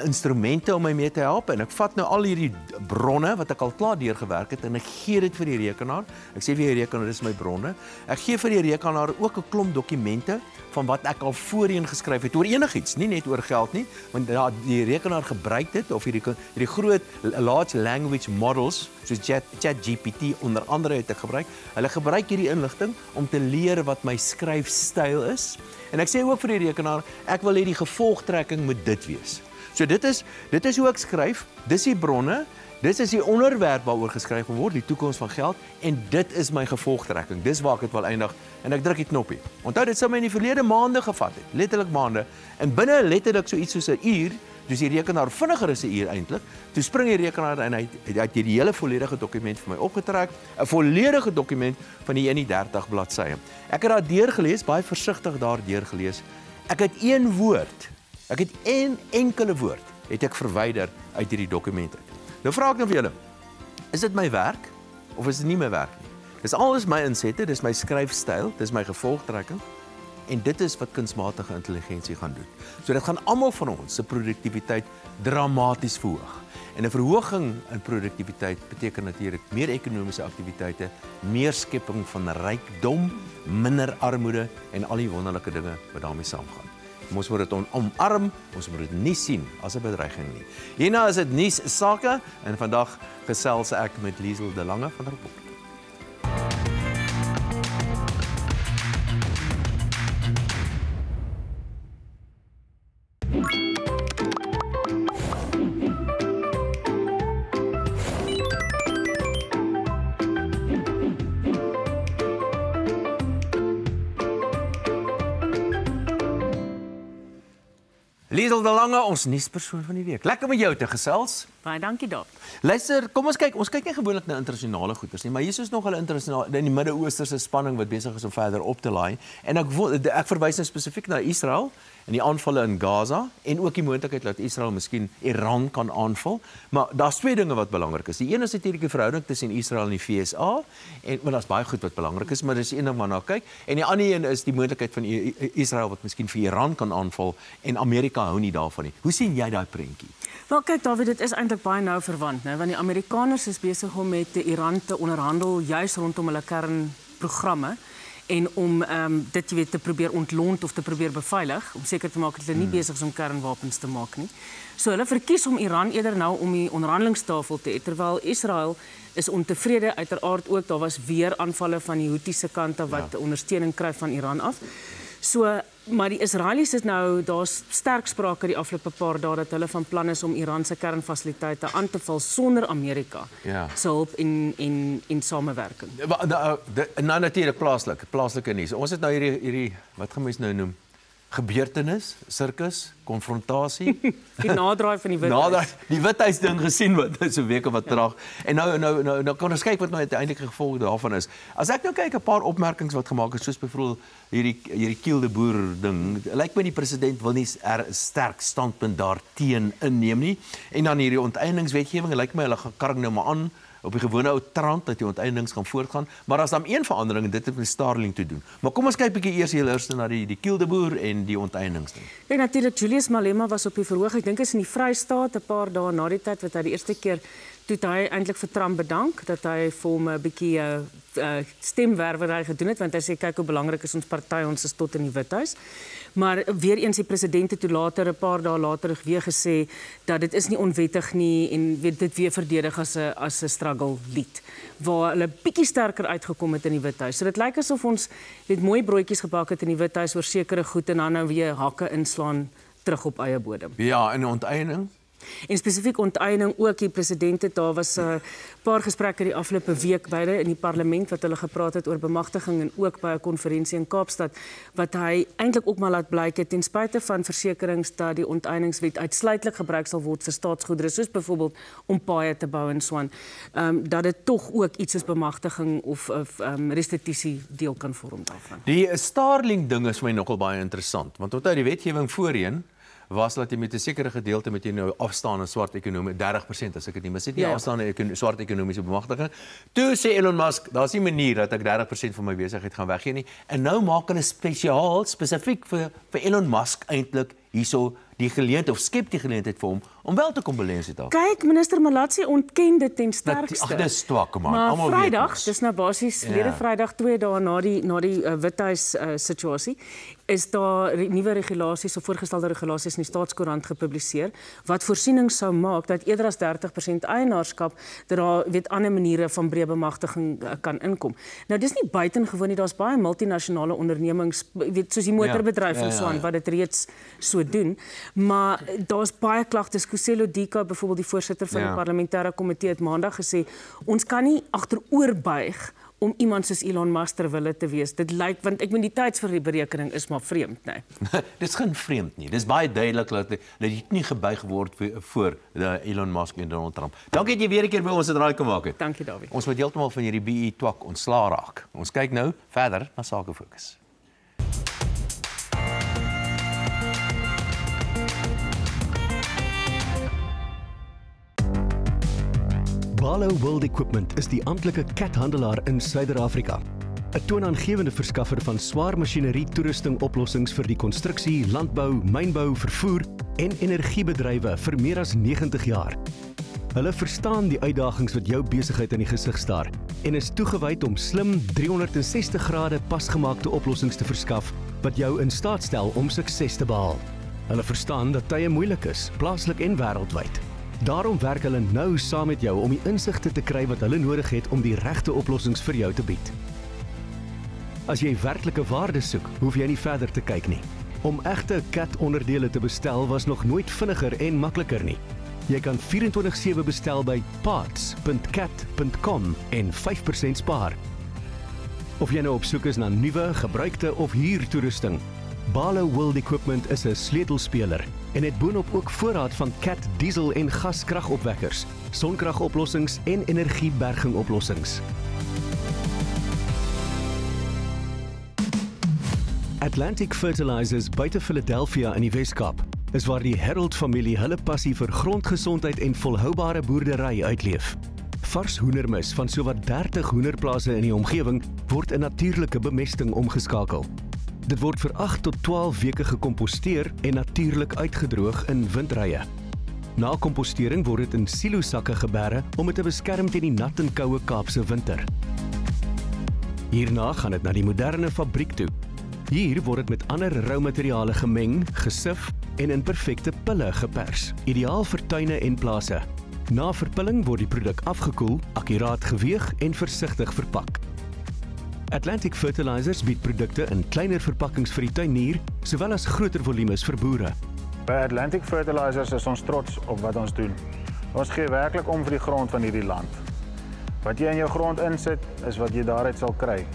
instrumente om my mee te help en ek vat nou al hierdie bronne wat ek al klaar deurgewerk het en ek gee dit vir die rekenaar. Ek sê vir die rekenaar, dis my bronne. Ek gee vir die rekenaar ook 'n klomp dokumente van wat ek al voorheen geskryf het oor enigiets, nie net oor geld nie, want die rekenaar gebruik dit of hierdie groot large language models soos ChatGPT onder andere het ek gebruik. Hulle gebruik hierdie inligting om te leer wat my skryfstyl is. En ek sê ook vir die rekenaar, ek wil hê die gevolgtrekking moet dit wees. So dit is hoe ek skryf, dis die bronne, dit is die onderwerp waaroor geskryf word, die toekoms van geld, en dit is my gevolgtrekking. Dis waar ek dit wil eindig en ek druk die knoppie. Onthou, dit sou my in die verlede maande gevat het, letterlik maande, en binne letterlik so iets soos 'n uur, dus die rekenaar vinniger is 'n uur eintlik, toe spring die rekenaar en hy het die hele volledige dokument vir my opgetrek, 'n volledige dokument van die 31 bladsye. Ek het daar deurgelees, baie versigtig daar deurgelees. Ek het een woord, ek het een enkele woord, het ek verwyder uit hierdie dokumente. Nou vra ek nou vir julle, is dit my werk of is dit nie my werk nie? Dis alles my insette, dis my skryfstyl, dis my gevolgtrekking en dit is wat kunsmatige intelligensie gaan doen. So dit gaan almal van ons se produktiwiteit dramaties verhoog. En 'n verhoging in produktiwiteit beteken natuurlik meer ekonomiese aktiwiteite, meer skepping van rykdom, minder armoede en al die wonderlike dinge wat daarmee saamgaan. Ons moet dit omarm, ons moet dit nie sien as 'n bedreiging nie. Hierna is dit nuus sake en vandag gesels ek met Liesel de Lange van Rapport. Liesel de Lange, ons nuuspersoon van die week. Lekker met jou te gesels. Baie dankie daar. Luister, kom ons kyk nie gewoonlik na internasionale goeders nie, maar hier is nog 'n internasionale in die Midde-Oosterse spanning wat besig is om verder op te laai. En ek verwys nou spesifiek na Israel en die aanvalle in Gaza en ook die moontlikheid dat Israel miskien Iran kan aanval. Maar daar's twee dinge wat belangrik is. Die een is natuurlik die verhouding tussen Israel en die VSA en maar daar's baie goed wat belangrik is, maar dis een ding waarna kyk. En die ander een is die moontlikheid van Israel wat miskien vir Iran kan aanval en Amerika hou nie daarvan nie. Hoe sien jy daai prentjie? Wel kyk David, dit is eintlik baie nou verwant, né? Want die Amerikaners is besig om met Iran te onderhandel juis rondom hulle kernprogramme en om dit te probeer ontlont of te probeer beveilig, om seker te maak dat hulle nie besig is om kernwapens te maak nie. So hulle verkies om Iran eerder nou om die onderhandelingstafel te hê, terwyl Israel is ontevrede, uiteraard ook, daar was weer aanvalle van die Houthi se kant af wat ondersteuning kry van Iran af. So, maar die Israelies is nou, daar's sterk sprake die afgelope paar dae dat hulle van plan is om Iran se kernfasiliteite aan te val sonder Amerika se hulp en samewerking. Nou natuurlik plaaslike nuus. Ons het nou hierdie wat gaan mens nou noem? Gebeurtenis, sirkus, konfrontasie. Die naderdraai van die Withuis. Die Withuis ding gesien wat so weke wat terug. En nou kan ons kyk wat nou uiteindelik gevolg daarvan is. As ek nou kyk 'n paar opmerkings wat gemaak is, soos byvoorbeeld hierdie Kiel de Boer ding. Lyk my die president wil nie 'n sterk standpunt daarteen inneem nie. En dan hierdie onteieningswetgewing, lyk my hulle gaan karring nou maar aan op die gewone ou trant dat die onteieningse gaan voortgaan, maar as dan een verandering en dit het met Starlink te doen. Maar kom ons kyk bietjie eers na die Kiel de Boer en die onteieningsding. Ja, natuurlik Julius Malema was op die verhoog. Ek dink is in die Vrystaat 'n paar dae na die tyd wat hy die eerste keer toe hy eintlik vir Trump bedank dat hy vir hom 'n bietjie stemwerwerry gedoen het, want hy sê kyk hoe belangrik is ons party, ons is tot in die Withuis. Maar weer eens die president het toe later 'n paar dae later weer gesê dat dit is nie onwettig nie en dit weer verdedig as 'n struggle lied waar hulle bietjie sterker uitgekom het in die Withuis. So dit lyk asof ons net mooi broodjies gebak het in die Withuis oor sekere goed en dan nou weer hakke inslaan terug op eie bodem. Ja, en onteiening En spesifiek onteiening ook, die president het, daar was 'n paar gesprekke die afgelope week beide in die parlement wat hulle gepraat het oor bemagtiging en ook by 'n konferensie in Kaapstad wat hy eintlik ook maar laat blyk het ten spyte van versekerings dat die onteieningswet uitsluitlik gebruik sal word vir staatsgoedere soos byvoorbeeld om paaie te bou en so aan, dat dit tog ook iets soos bemagtiging of restituisie deel kan vorm daarvan. Die Starlink ding is my nogal baie interessant, want onthou die wetgewing voorheen was dat jy met 'n sekere gedeelte met jy nou afstaande swart ekonomie 30% as ek dit nie mis het nie, afstaande swart ekonomiese bemagtiging. Toe sê Elon Musk, daar's nie 'n manier dat ek 30% van my besigheid gaan weggee nie. En nou maak hulle spesifiek vir Elon Musk eintlik hierso die geleentheid of skep die geleentheid vir hom om wel te kom belê in Suid-Afrika. Kyk, minister Malatsi ontken dit ten sterkste. Ag, dis twak man. Maar Vrydag, dis nou basies verlede Vrydag 2 dae na die Withuis situasie, is daar nuwe regulasies of voorgestelde regulasies in die Staatskoerant gepubliseer wat voorsiening sou maak dat eerder as 30% eienaarskap dat daar ander maniere van breë bemagtiging kan inkom. Nou dis nie buitengewoon nie, daar's baie multinasjonale ondernemings, soos die motorbedryf en so aan wat dit reeds so doen, maar daar's baie klagtes. Kuselo Dika, byvoorbeeld die voorsitter van die parlementêre komitee het Maandag gesê, ons kan nie agteroor buig om iemand soos Elon Musk ter wille te wees. Dit lyk, want ek meen die tydsberekening is maar vreemd, nee. Dis geen vreemd nie. Dis baie duidelik dat jy nie gebuig word voor Elon Musk en Donald Trump. Dankie dat jy weer 'n keer by ons draai kom maak het. Dankie, Dawie. Ons moet heeltemal van hierdie BE twak ontslaa raak. Ons kyk nou verder na Sake Fokus. Barlow World Equipment is die amptelike kathandelaar in Suider-Afrika. 'n Toonaangewende verskaffer van swaar masjinerie toerusting oplossings vir die konstruksie, landbou, mynbou, vervoer en energiebedrywe vir meer as 90 jaar. Hulle verstaan die uitdagings wat jou besigheid in die gesig staar en is toegewyd om slim 360 grade pasgemaakte oplossings te verskaf wat jou in staat stel om sukses te behaal. Hulle verstaan dat tye moeilik is, plaaslik en wêreldwyd. Daarom werk hulle nou saam met jou om die insigte te kry wat hulle nodig het om die regte oplossings vir jou te bied. As jy werklike waarde soek, hoef jy nie verder te kyk nie. Om egte CAT-onderdele te bestel was nog nooit vinniger en makliker nie. Jy kan 24/7 bestel by parts.cat.com en 5% spaar. Of jy nou op soek is na nuwe, gebruikte of huurtoerusting, Barlow World Equipment is 'n sleutelspeler en het boonop ook voorraad van CAT diesel- en gaskragopwekkers, sonkragoplossings en energiebergingoplossings. Atlantic Fertilizers buite Philadelphia in die Weskaap is waar die Harold-familie hulle passie vir grondgesondheid en volhoubare boerdery uitleef. Vars hoendermis van sowat 30 hoenderplase in die omgewing word in natuurlike bemesting omgeskakel. Dit word vir 8 tot 12 weke gekomposteer en natuurlik uitgedroog in windrye. Na kompostering word dit in silosakke geberre om dit te beskerm teen die nat en koue Kaapse winter. Hierna gaan dit na die moderne fabriek toe. Hier word dit met ander roumateriale gemeng, gesif en in perfekte pille gepers, ideaal vir tuine en plase. Na verpilling word die produk afgekoel, akkuraat geweeg en versigtig verpak. Atlantic Fertilizers bied produkte in kleiner verpakkings vir die tuinier, sowel as groter volumes vir boere. By Atlantic Fertilizers is ons trots op wat ons doen. Ons gee werklik om vir die grond van hierdie land. Wat jy in jou grond insit, is wat jy daaruit sal kry.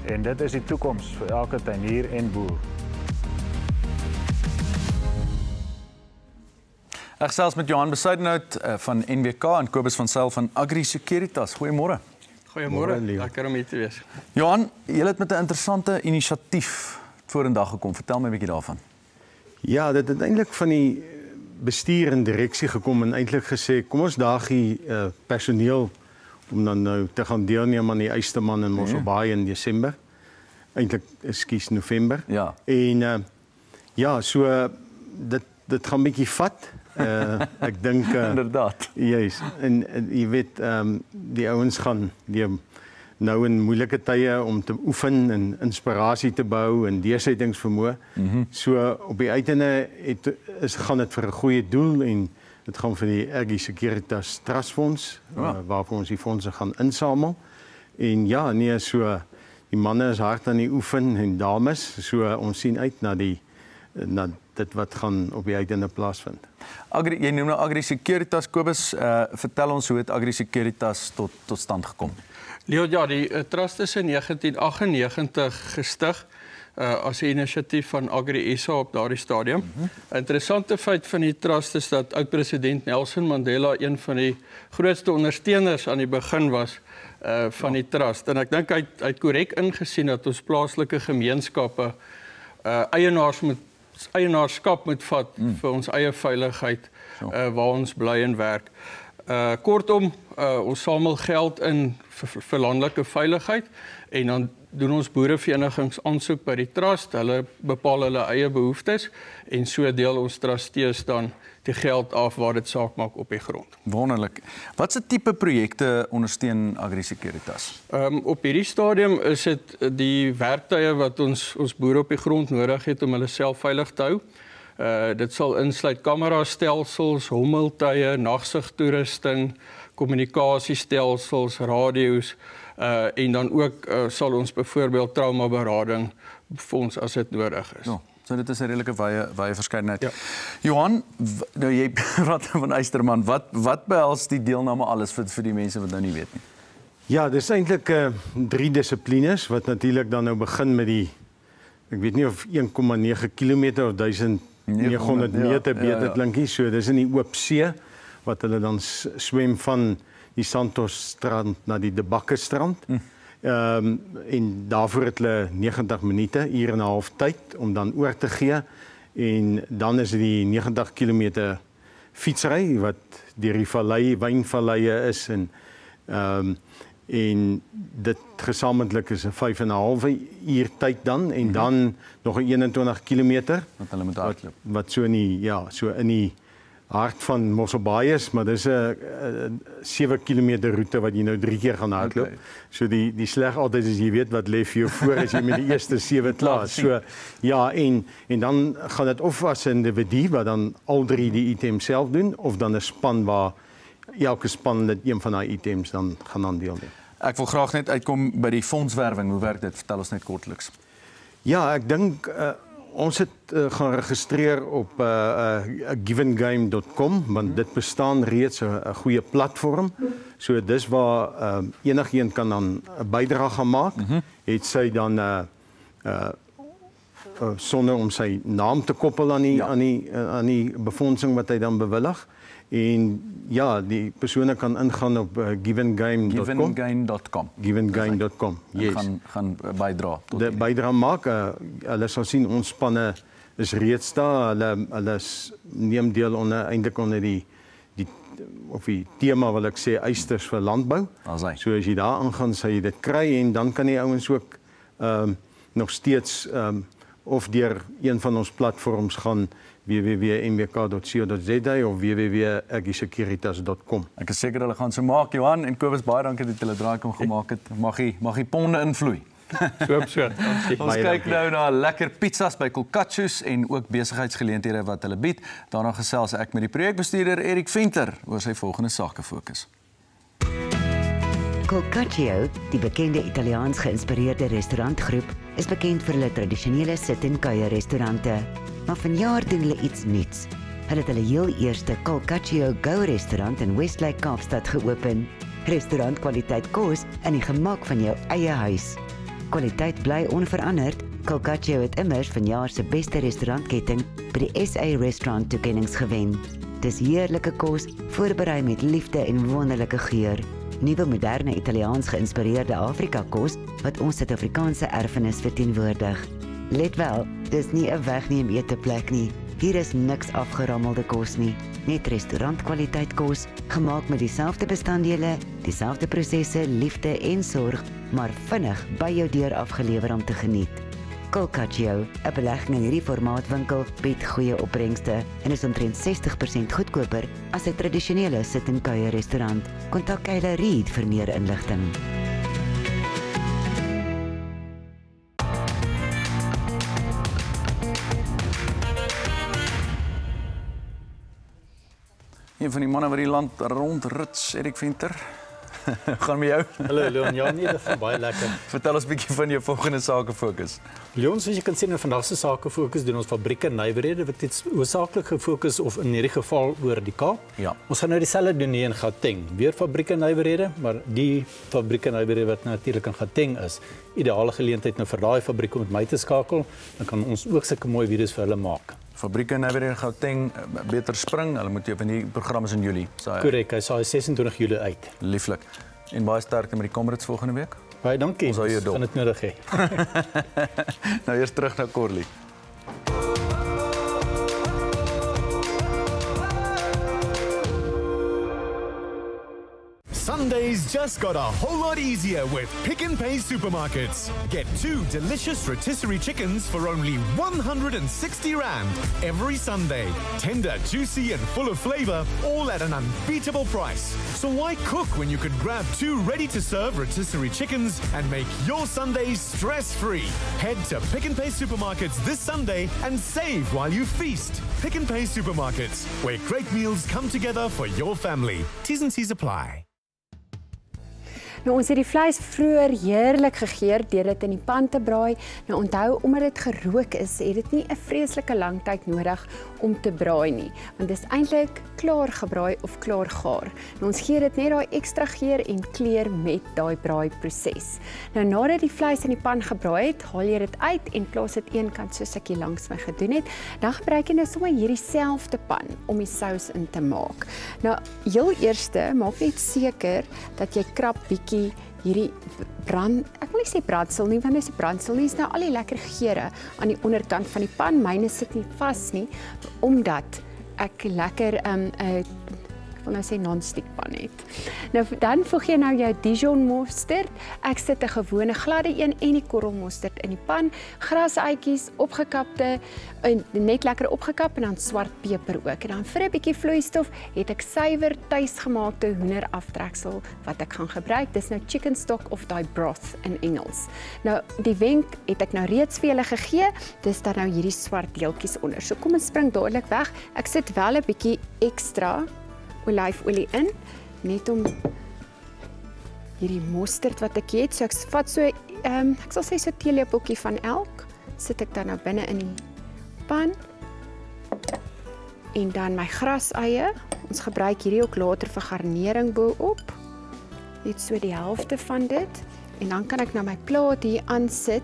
En dit is die toekoms vir elke tuinier en boer. Ek gesels met Johan Besuidenhout van NWK en Kobus van Sail van Agri Securitas. Goeiemôre. Goeiemôre, lekker om hier te wees. Johan, jy het met 'n interessante inisiatief vorendag gekom. Vertel my 'n bietjie daarvan. Ja, dit het eintlik van die bestuur en direksie gekom en eintlik gesê, kom ons daag die personeel om dan nou te gaan deelneem aan die Eysterman in Mosselbaai in Desember. Eintlik is November. Ja. En ja, so dit gaan 'n bietjie vat. Ek dink inderdaad. Juis. En jy weet die ouens gaan nou in moeilike tye om te oefen en inspirasie te bou en deursettingsvermoë. So op die uiteinde gaan dit vir 'n goeie doel en dit gaan vir die Agri Securitas Trustfonds waarvoor ons die fondse gaan insamel. En ja, so die manne is hard aan die oefen en dames, so ons sien uit na die na dit wat gaan op die uiteinde plaasvind. Jy noem nou AgriSecuritas, Kobus, vertel ons hoe het AgriSecuritas tot stand gekom? Leo, ja, die trust is in 1998 gestig as 'n inisiatief van Agri-SA op daardie stadium. 'n Interessante feit van die trust is dat oud-president Nelson Mandela een van die grootste ondersteuners aan die begin was van die trust. En ek dink hy het korrek ingesien dat ons plaaslike gemeenskappe eienaarskap moet vat vir ons eie veiligheid waar ons bly en werk. Kortom, ons samel geld in vir landelike veiligheid en dan doen ons boereverenigings aansoek by die trust, hulle bepaal hulle eie behoeftes en so deel ons trustees dan die geld af waar dit saak maak op die grond. Wonderlik. Wat se tipe projekte ondersteun AgriSecuritas? Op hierdie stadium is dit die werktuie wat ons boere op die grond nodig het om hulle self veilig te hou. Dit sal insluit kamerastelsels, hommeltuie, nagsigtoerusting, kommunikasiestelsels, radio's en dan ook sal ons byvoorbeeld traumaberading fonds as dit nodig is. So dit is 'n redelike wye verskeidenheid. Ja. Johan, nou jy praat van Eysterman, wat behels die deelname alles vir die mense wat nou nie weet nie? Ja, dis eintlik 3 dissiplines wat natuurlik dan nou begin met die, ek weet nie of 1,9 km of 1900 meter beter klinkie, so dis in die oop see wat hulle dan swem van die Santos strand na die De Bakke strand. En daarvoor het hulle 90 minute, uur en 'n half tyd om dan oor te gee en dan is die 90 km fietsry wat deur die vallei, wynvalleie is en dit gesamentlik is 'n 5,5 uur tyd dan en dan nog 'n 21 km wat hulle moet hardloop. Wat so in die hart van Mosselbaai is, maar dis 'n 7 km roete wat jy nou 3 keer gaan hardloop. Okay. So die sleg altyd is jy weet wat lê vir jou voor as jy met die eerste 7 klaar. So ja, en dan gaan dit of as 'n individu wat dan al 3 die items self doen of dan 'n span waar elke span dit een van daai items dan gaan aan deelneem. Ek wil graag net uitkom by die fondswerwing. Hoe werk dit? Vertel ons net kortliks. Ja, ek dink ons het gaan registreer op givengame.com want dit bestaan reeds 'n goeie platform. So dis waar enigiemand kan dan 'n bydrae gaan maak. Het sy dan sonder om sy naam te koppel aan die befondsing wat hy dan bewillig. En ja, die persone kan ingaan op givengame.com. Givengame.com. Yes. Gaan bydra. Die bydra maak. Hulle sal sien ons spanne is reeds daar. Hulle neem deel eintlik onder die tema wil ek sê eisters vir landbou. So as jy daar aangaan, sal jy dit kry en dan kan die ouens ook nog steeds of deur een van ons platforms gaan www.mwk.co.za of www.agrisecuritas.com. Ek is seker hulle gaan so maak, Johan en Kobus, baie dankie dat julle draai kom gemaak het. Mag die ponde invloei. So. Ons kyk nou na lekker pizzas by Colcaccios en ook besigheidsgeleenthede wat hulle bied. Daarna gesels ek met die projekbestuurder Erik Venter oor sy volgende sakefokus. Colcaccio, die bekende Italiaans geïnspireerde restaurantgroep, is bekend vir hulle tradisionele sit-en-kuier restaurante. Maar vanjaar doen hulle iets nuuts. Hulle het hulle heel eerste Colcaccio Go restaurant in Westlake Kaapstad geopen. Restaurantkwaliteit kos in die gemak van jou eie huis. Kwaliteit bly onveranderd. Colcaccio het immers vanjaar se beste restaurantketting by die SA Restaurant toekennings gewen. Dis heerlike kos, voorberei met liefde en wonderlike geur. Nuwe moderne Italiaans geïnspireerde Afrika-kos wat ons Suid-Afrikaanse erfenis verteenwoordig. Let wel, dis nie 'n wegneem eeteplek nie. Hier is niks afgerammelde kos nie. Net restaurantkwaliteit kos, gemaak met dieselfde bestanddele, dieselfde prosesse, liefde en sorg, maar vinnig by jou deur afgelewer om te geniet. Colcaccio, 'n belegging in hierdie formaatwinkel, bied goeie opbrengste en is omtrent 60% goedkoper as 'n tradisionele sit-en-kuier restaurant. Kontak Kayla Reid vir meer inligting. Een van die manne wat die land rondrits, Erik Venter. Gaan met jou? Hallo Leon, ja nee, dit gaan baie lekker. Vertel ons 'n bietjie van jou volgende sakefokus. Leon, soos jy kan sien in vandag se sakefokus doen ons fabrieke en nywerhede wat dit hoofsaaklik gefokus of in hierdie geval oor die Kaap. Ja. Ons gaan nou dieselfde doen hier in Gauteng. Weer fabrieke en nywerhede, maar die fabrieke en nywerhede wat natuurlik in Gauteng is. Ideale geleentheid nou vir daai fabriek om met my te skakel, dan kan ons ook sulke mooi video's vir hulle maak. Fabrieke nou weer in Gauteng beter spring. Hulle moet in die program is in Julie. Korrek, hy saai 26 Julie uit. Lieflik. En baie sterkte met die Comrades volgende week. Baie dankie. Ons hou jou dop. Gaan dit nodig hê. Nou eers terug na Corlie. Sundays just got a whole lot easier with Pick n Pay supermarkets. Get 2 delicious rotisserie chickens for only R160 every Sunday. Tender, juicy and full of flavor, all at an unbeatable price. So why cook when you could grab 2 ready-to-serve rotisserie chickens and make your Sundays stress-free? Head to Pick n Pay supermarkets this Sunday and save while you feast. Pick n Pay supermarkets, where great meals come together for your family. T's and C's apply. Nou ons het die vleis vroeër heerlik gegeur deur dit in die pan te braai. Nou onthou, omdat dit gerook is, het dit nie 'n vreeslike lang tyd nodig om te braai nie, want dit is eintlik klaar gebraai of klaar gaar. Nou ons gee dit net daai ekstra geur en kleur met daai braaiproses. Nou nadat die vleis in die pan gebraai het, haal jy dit uit en plaas dit eenkant soos ek hier langs my gedoen het. Dan gebruik jy nou sommer hierdie selfde pan om die sous in te maak. Nou heel eerste, maak net seker dat jy krap bietjie hierdie brand, ek wil nie sê brandsel nie, want dit is brandsel nie, is nou al die lekker geure aan die onderkant van die pan. Myne sit nie vas nie, omdat ek lekker ek wil nou sê non-stick pan het. Nou dan voeg jy nou jou Dijon mosterd. Ek sit 'n gewone gladde een en die korrelmosterd in die pan. Grasuitjies opgekapte, net lekker opgekap en dan swart peper ook. En dan vir 'n bietjie vloeistof het ek suiwer tuisgemaakte hoenderaftreksel wat ek gaan gebruik. Dis nou chicken stock of daai broth in Engels. Nou die wenk het ek nou reeds vir julle gegee. Dis dan nou hierdie swart deeltjies onder. So kom ons spring dadelik weg. Ek sit wel 'n bietjie ekstra olyfolie in, net om hierdie mosterd wat ek het. So ek vat so ek sal sê so 'n teelepeltjie van elk, sit ek dan nou binne in die pan. En dan my graseie. Ons gebruik hierdie ook later vir garnering bo-op. Net so die helfte van dit. En dan kan ek nou my plaat hier aansit,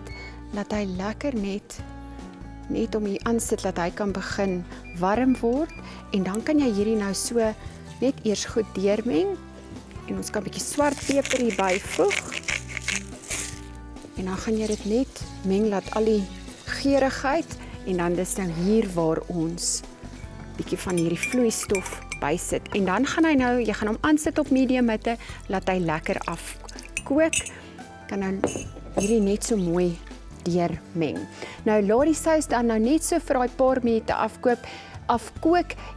dat hy lekker net om hier aansit, dat hy kan begin warm word. En dan kan jy hierdie nou so net eers goed deurmeng. En ons kan 'n bietjie swart peper hier byvoeg. En dan gaan jy dit net meng laat al die geurigheid, en dan dis nou hier waar ons bietjie van hierdie vloeistof bysit. En dan gaan hy nou, jy gaan hom aansit op medium hitte, laat hy lekker afkook. Kan nou hierdie net so mooi deurmeng. Nou laat die sous dan nou net so vir daai paar minute afkook.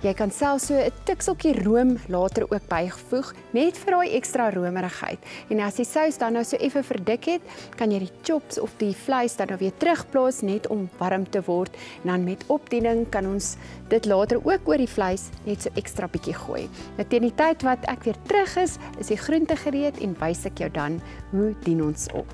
Jy kan selfs so 'n tikseltjie room later ook bygevoeg, net vir daai ekstra romerigheid. En as die sous dan nou so effe verdik het, kan jy die chops of die vleis dan nou weer terugplaas net om warm te word. En dan met opdiening kan ons dit later ook oor die vleis net so ekstra bietjie gooi. Nou teen die tyd wat ek weer terug is die groente gereed en wys ek jou dan hoe dien ons op.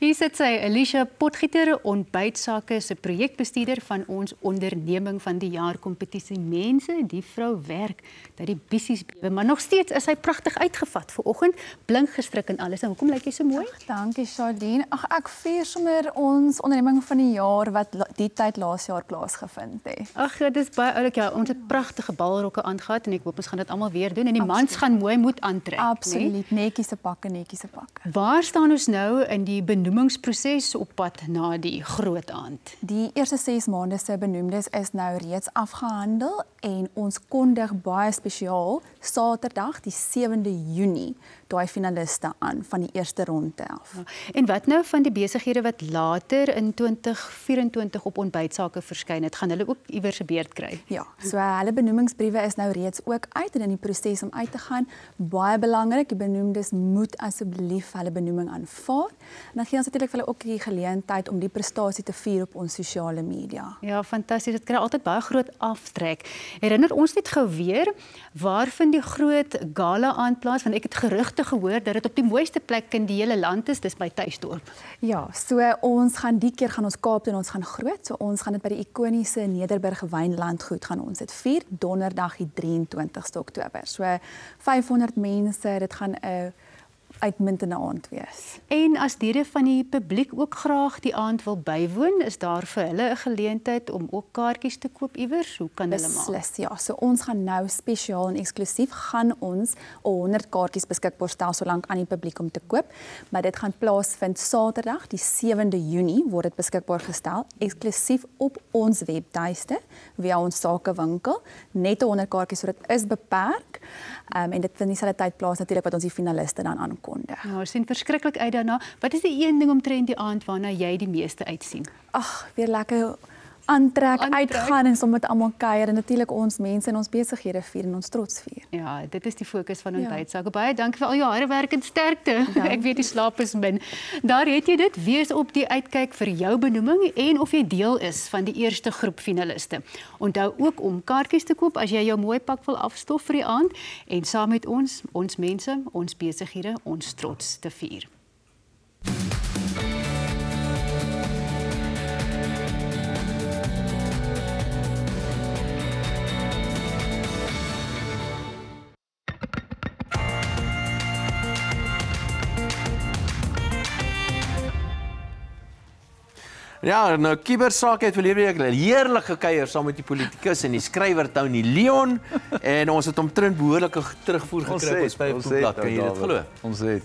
Hier sit sy, Alicia Potgieter, ontbytsake se projekbestuurder van ons onderneming van die jaar kompetisie. Mense, die vrou werk dat die bissies bewe, maar nog steeds is sy pragtig uitgevat vanoggend, blink gestrik en alles. En hoekom lyk jy so mooi? Dankie, Charlene. Ek vier sommer ons onderneming van die jaar wat die tyd laas jaar plaasgevind het. Ag, dit is baie oulik. Ja, ons het pragtige balrokke aangehad en ek hoop ons gaan dit almal weer doen en die mans gaan mooi moet aantrek, Absoluut, netjies se pakke. Waar staan ons nou in die benoemingsproses op pad na die groot aand? Die eerste 6 maande se benoemdes is nou reeds afgehandel en ons kondig baie spesiaal Saterdag die 7de Junie daai finaliste aan van die eerste ronde af. En wat nou van die besighede wat later in 2024 op ontbytsake verskyn het, gaan hulle ook iewers 'n beurt kry? Ja, so hulle benoemingsbriewe is nou reeds ook uit en in die proses om uit te gaan. Baie belangrik, die benoemdes moet asseblief hulle benoeming aanvaar. En dan gee ons natuurlik vir hulle ook die geleentheid om die prestasie te vier op ons sosiale media. Ja, fantasties. Dit kry altyd baie groot aftrek. Herinner ons net gou weer, waar vind die groot gala aan plaas? Want ek het gerugte gehoor dat dit op die mooiste plek in die hele land is, dis by Tuisdorp. Ja, so ons gaan die keer gaan ons Kaap doen, ons gaan groot. So ons gaan dit by die ikoniese Nederburg Wynlandgoed gaan ons dit vier, donderdag die 23ste Oktober. So 500 mense, dit gaan 'n uitmuntende aand wees. En as lede van die publiek ook graag die aand wil bywoon, is daar vir hulle 'n geleentheid om ook kaartjies te koop iewers? Hoe kan hulle maak? Beslis, ja. So ons gaan nou spesiaal en eksklusief gaan ons 100 kaartjies beskikbaar stel solank aan die publiek om te koop, maar dit gaan plaasvind Saterdag die 7de Junie word dit beskikbaar gestel eksklusief op ons webtuiste via ons sakewinkel. Net 100 kaartjies, so dit is beperk. En dit vind dieselfde tyd plaas natuurlik wat ons die finaliste dan aankondig. Ja, ons sien verskriklik uit daarna. Wat is die een ding omtrent die aand waarna jy die meeste uitsien? Ag, weer lekker aantrek, uitgaan en sommer met almal kuier en natuurlik ons mense en ons besighede vier en ons trots vier. Ja, dit is die fokus van ontbytsake. Baie dankie vir al jou harde werk en sterkte. Ja. Ek weet die slaap is min. Daar het jy dit. Wees op die uitkyk vir jou benoeming en of jy deel is van die eerste groep finaliste. Onthou ook om kaartjies te koop as jy jou mooi pak wil afstof vir die aand en saam met ons mense, ons besighede, ons trots te vier. Ja, nou Kibersaak het verlede week heerlik gekuier saam met die politikus en die skrywer Tony Leon en ons het hom behoorlike terugvoer gekry op ons Facebookblad. Kan jy dit glo? Ons het.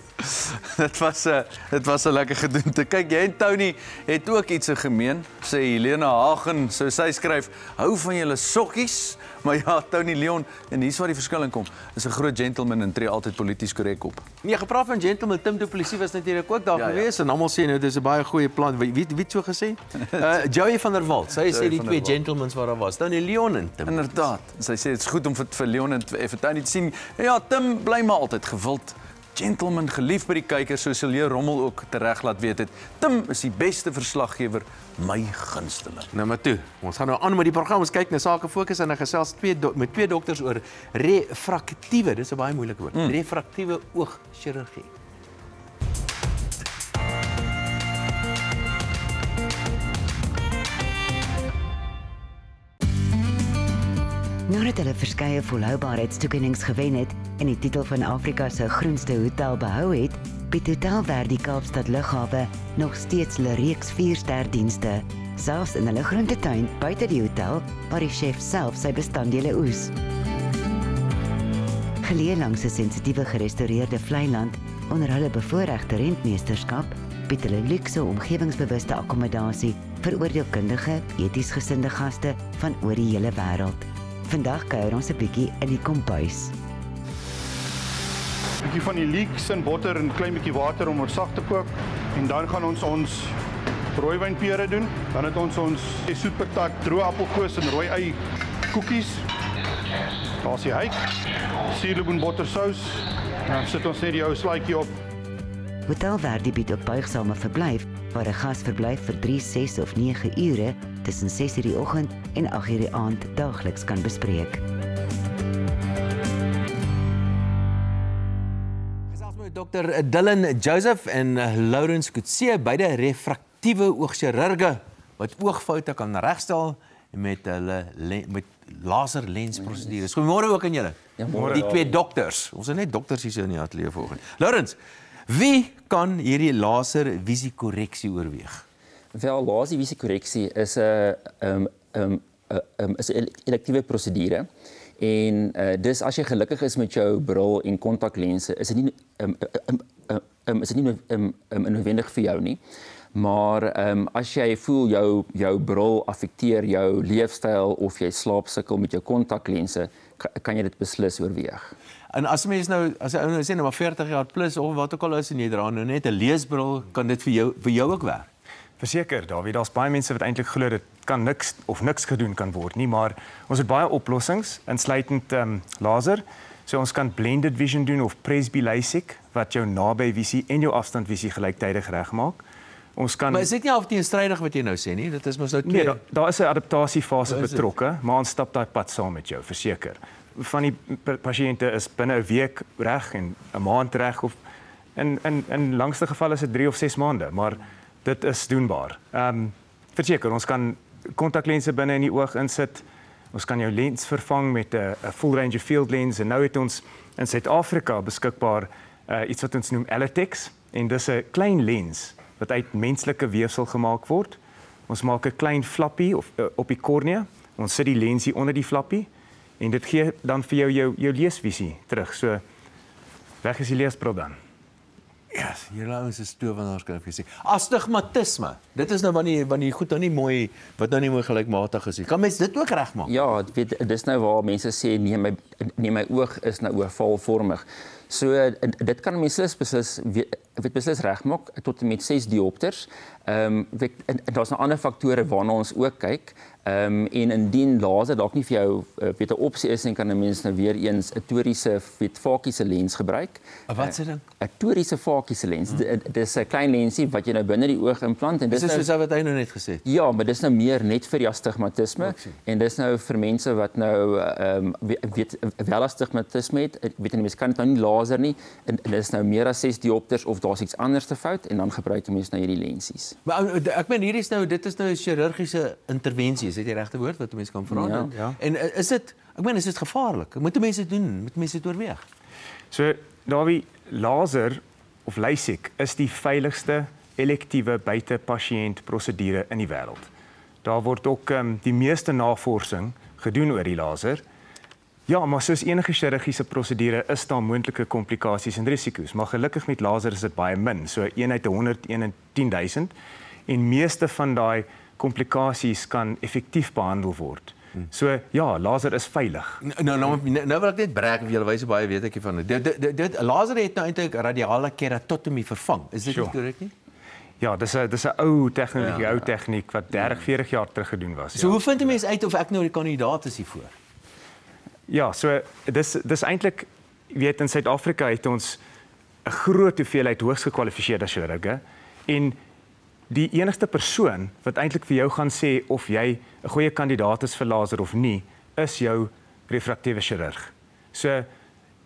Dit was 'n lekker gedoente. Kyk, jy en Tony het ook iets gemeen, sê Helena Hagen, so sy skryf, hou van julle sokkies, maar ja, Tony Leon, en hier's waar die verskil in kom, is 'n groot gentleman en tree altyd polities korrek op. Nee, gepraat van gentleman, Tim Du Plessis was natuurlik ook daar gewees en almal sê nou dis 'n baie goeie plan. Wie het so gesê? Joey van der Walt. Sy sê die twee gentlemans wat daar was. Tony Leon en Tim. Inderdaad. Sy sê dit is goed om vir Leon en vir Tony te sien. Ja, Tim bly maar altyd gewild. Gentleman, gelief by die kykers, soos Celia Rommel ook tereg laat weet het. Tim is die beste verslaggewer, my gunsteling. Nou maar toe, ons gaan nou aan met die program. Ons kyk na Sake Fokus en dan gesels met twee dokters oor refraktiewe, dis 'n baie moeilike woord. Refraktiewe oogchirurgie. Nadat hulle verskeie volhoubaarheidstoekennings gewen het en die titel van Afrika se groenste hotel behou het, bied Hotel Verdi Kaapstad Lughawe nog steeds hulle reeks 4-ster dienste, selfs in hulle groentetuin buite die hotel waar die chef self sy bestanddele oes. Geleë langs 'n sensitiewe gerestoreerde vlei land onder hulle bevoorregte rentmeesterskap, bied hulle luukse omgewingsbewuste akkommodasie vir oordeelkundige, eties gesinde gaste van oor die hele wêreld. Vandag kuier ons 'n bietjie in die kombuis. 'n Bietjie van die leeks en botter en 'n klein bietjie water om ons sag te kook en dan gaan ons rooiwynpere doen. Dan het ons soetpatat, droë appelkoos en rooi ei koekies. Daar's die hyk, suurlemoen bottersous. Dan sit ons net die ou slaaitjie op. Hotel Verdi bied ook buigsame verblyf waar 'n gas verblyf vir 3, 6 of 9 ure tussen 6:00 die oggend en 8:00 die aand daagliks kan bespreek. Gesels met Dr. Dylan Joseph en Lawrence Kutse, beide refraktiewe oogchirurge wat oogfoute kan regstel met hulle met laserlensprosedures. Goeiemôre ook aan julle. Ja, môre. Die twee dokters. Ons is net dokters hier so in die ateljee vanoggend. Lawrence, wie kan hierdie laservisiekorreksie oorweeg? Wel, laservisiekorreksie is 'n elektiewe prosedure en dis as jy gelukkig is met jou bril en kontaklense, is dit nie noodwendig vir jou nie. Maar as jy voel jou bril affekteer jou leefstyl of jy slaap sukkel met jou kontaklense, kan jy dit beslis oorweeg. En as mens nou, as 'n ou nou sê nou maar 40 jaar plus of wat ook al is en jy dra nou net 'n leesbril, kan dit vir jou ook werk? Verseker, Dawie, daar's baie mense wat eintlik glo dit kan niks of niks gedoen kan word nie, maar ons het baie oplossings, insluitend laser. So ons kan blended vision doen of Presby LASIK wat jou nabyvisie en jou afstandvisie gelyktydig regmaak. Ons kan Maar is dit nie half teenstrydig wat jy nou sê nie? Dit is mos nou twee. Nee, daar is 'n adaptasiefase betrokke, maar ons stap daai pad saam met jou, verseker. Van die pasiënte is binne 'n week reg en 'n maand reg of in langste geval is dit 3 of 6 maande, maar dit is doenbaar. Verseker, ons kan kontaklense binne in die oog insit. Ons kan jou lens vervang met 'n full range of field lens en nou het ons in Suid-Afrika beskikbaar iets wat ons noem Elitex en dis 'n klein lens wat uit menslike weefsel gemaak word. Ons maak 'n klein flappie op die kornea. Ons sit die lensie onder die flappie en dit gee dan vir jou leesvisie terug. So weg is die leesbril dan. Yes, julle ouens is towenaars kan ek vir sê. Astigmatisme. Dit is nou wanneer goed nou nie mooi wat nou nie mooi gelykmatig is nie. Kan mens dit ook regmaak? Ja, dis nou waar mense sê nee my oog is nou ovaalvormig. So dit kan mens beslis regmaak tot en met 6 diopters. Daar's nou ander faktore waarna ons ook kyk. En indien laser dalk nie vir jou 'n opsie is en kan 'n mens nou weer eens 'n toriese fakiese lens gebruik. Wat sê dan? 'n toriese fakiese lens. Dis 'n klein lensie wat jy nou binne die oog implant en dis nou soos wat hy nou net gesê het. Ja, maar dis nou meer net vir die astigmatisme en dis nou vir mense wat nou wel astigmatisme het. Jy mens kan dit nou nie laser nie en dis nou meer as 6 diopters of daar's iets anders te fout en dan gebruik jy mens nou hierdie lensies. Maar ek meen dit is nou 'n chirurgiese intervensie. Is dit die regte woord wat mense kan verander? Ja. En is dit gevaarlik? Moet mense doen? Moet mense dit oorweeg? So, Dawie, laser of LASIK is die veiligste elektiewe buitepasiënt prosedure in die wêreld. Daar word ook die meeste navorsing gedoen oor die laser. Ja, maar soos enige chirurgiese prosedure is daar moontlike komplikasies en risiko's, maar gelukkig met laser is dit baie min, so 1 uit 100, 1 in 10.000 en meeste van daai komplikasies kan effektief behandel word. So ja, laser is veilig. Nou wil ek net brek of julle wys baie weet ek van dit. Laser het nou eintlik radiale keratotomie vervang. Is dit nie korrek nie? Ja, dis 'n ou tegnologie, ou tegniek wat 30, 40 jaar terug gedoen was. So hoe vind 'n mens uit of ek nou die kandidaat is hiervoor? Ja, so dis eintlik weet in Suid-Afrika het ons 'n groot hoeveelheid hoogs gekwalifiseerde chirurge en die enigste persoon wat eintlik vir jou gaan sê of jy 'n goeie kandidaat is vir laser of nie, is jou refraktiewe chirurg. So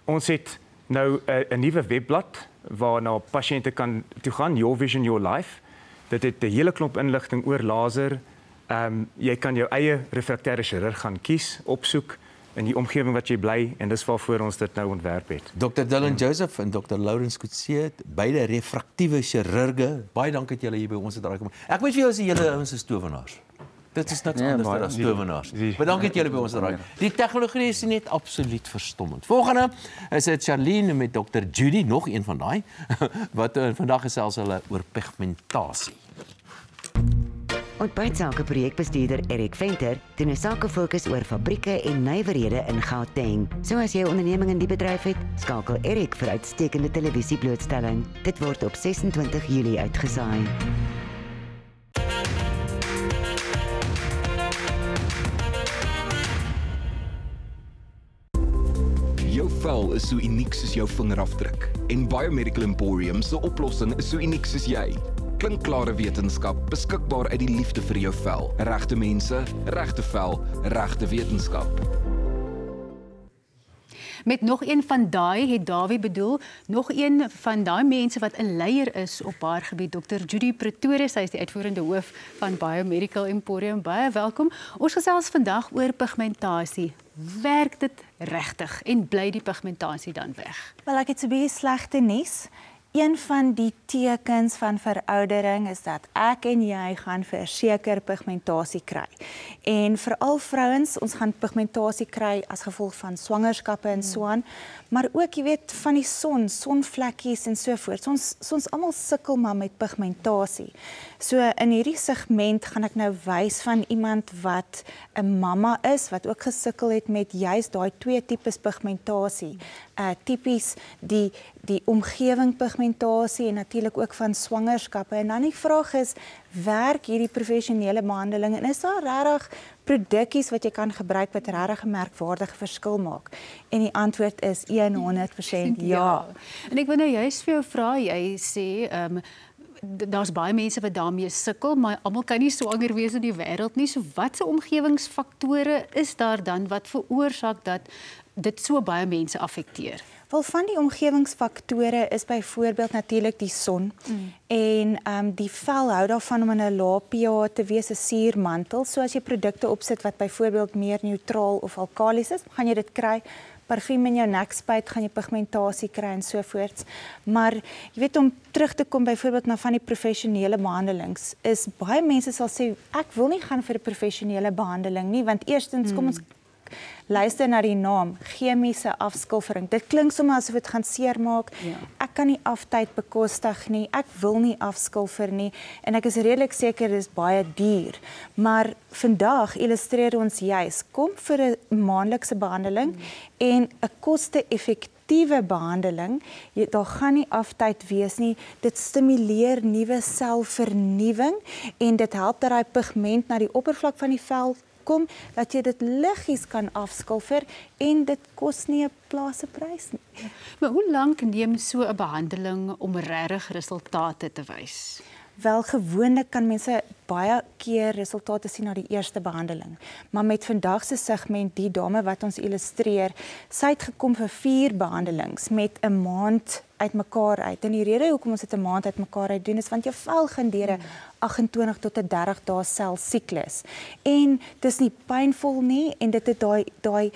ons het nou 'n nuwe webblad waarna pasiënte kan toe gaan, Your Vision Your Life. Dit het 'n hele klomp inligting oor laser. Jy kan jou eie refraktêre chirurg gaan kies, opsoek in die omgewing wat jy bly en dis waarvoor ons dit nou ontwerp het. Dr. Dylan Joseph en Dr. Lawrence Kutse, beide refraktiewe chirurge. Baie dankie dat julle hier by ons het raak. Ek weet vir jou as julle ouens is towenaars. Dit is niks anders as towenaars. Maar dankie dat julle by ons raak. Die tegnologie is net absoluut verstommend. Volgende is dit Charlene met Dr. Judy, nog een van daai wat vandag gesels hulle oor pigmentasie. Ontbytsake projekbestuurder Erik Venter doen 'n sakefokus oor fabrieke en nywerhede in Gauteng. So as jy 'n onderneming in die bedryf het, skakel Erik vir uitstekende televisieblootstelling. Dit word op 26 Julie uitgesaai. Jou vel is so uniek soos jou vingerafdruk en Biomedical Emporium se oplossing is so uniek soos jy. Klinkklare wetenskap, beskikbaar uit die liefde vir jou vel. Regte mense, regte vel, regte wetenskap. Met nog een van daai het Dawie bedoel, nog een van daai mense wat 'n leier is op haar gebied, Dr. Judy Pretorius, sy is die uitvoerende hoof van Biomedical Emporium. Baie welkom. Ons gesels vandag oor pigmentasie. Werk dit regtig en bly die pigmentasie dan weg? Wel, ek het so 'n bietjie slegte nuus. Een van die tekens van veroudering is dat ek en jy gaan verseker pigmentasie kry. En veral vrouens, ons gaan pigmentasie kry as gevolg van swangerskappe en so aan, maar ook, jy weet, van die sonvlekkies en so voort. Ons almal sukkel maar met pigmentasie. So in hierdie segment gaan ek nou wys van iemand wat 'n mamma is, wat ook gesukkel het met juist daai twee tipes pigmentasie. Tipies die omgewing pigmentasie en natuurlik ook van swangerskappe. En dan die vraag is, werk hierdie professionele behandeling en is daar regtig produkkies wat jy kan gebruik wat regtig 'n merkwaardige verskil maak? En die antwoord is 100% ja. En ek wil nou juist vir jou vra, jy sê daar's baie mense wat daarmee sukkel, maar almal kan nie swanger wees in die wêreld nie. So watse omgewingsfaktore is daar dan wat veroorsaak dat dit so baie mense affekteer? Wel, van die omgewingsfaktore is byvoorbeeld natuurlik die son en die vel hou daarvan om in 'n lae pH te wees, 'n suurmantel. So as jy produkte opsit wat byvoorbeeld meer neutraal of alkalis is, gaan jy dit kry. Parfuum in jou nek spuit, gaan jy pigmentasie kry en so voorts. Maar jy weet, om terug te kom byvoorbeeld na van die professionele behandelings, is baie mense sal sê, ek wil nie gaan vir 'n professionele behandeling nie, want eerstens kom ons luister na die naam, chemiese afskilfering. Dit klink sommer asof dit gaan seermaak. Ja. Ek kan nie aftyd bekostig nie, ek wil nie afskilfer nie, en ek is redelik seker dit is baie duur. Maar vandag illustreer ons juis, kom vir 'n maandelikse behandeling en 'n koste-effektiewe behandeling. Daar gaan nie aftyd wees nie. Dit stimuleer nuwe selvernuwing en dit help dat daai pigment na die oppervlak van die vel kom, dat jy dit liggies kan afskilfer en dit kos nie 'n plase prys nie. Maar hoe lank neem so 'n behandeling om regtig resultate te wys? Wel, gewoonlik kan mense baie keer resultate sien na die eerste behandeling. Maar met vandag se segment, die dame wat ons illustreer, sy het gekom vir 4 behandelings met 'n maand uitmekaar uit. En die rede hoekom ons dit 'n maand uitmekaar uit doen is want jou vel gaan deur 'n 28 tot 'n 30 dae selsiklus. En dis nie pynvol nie en dit het daai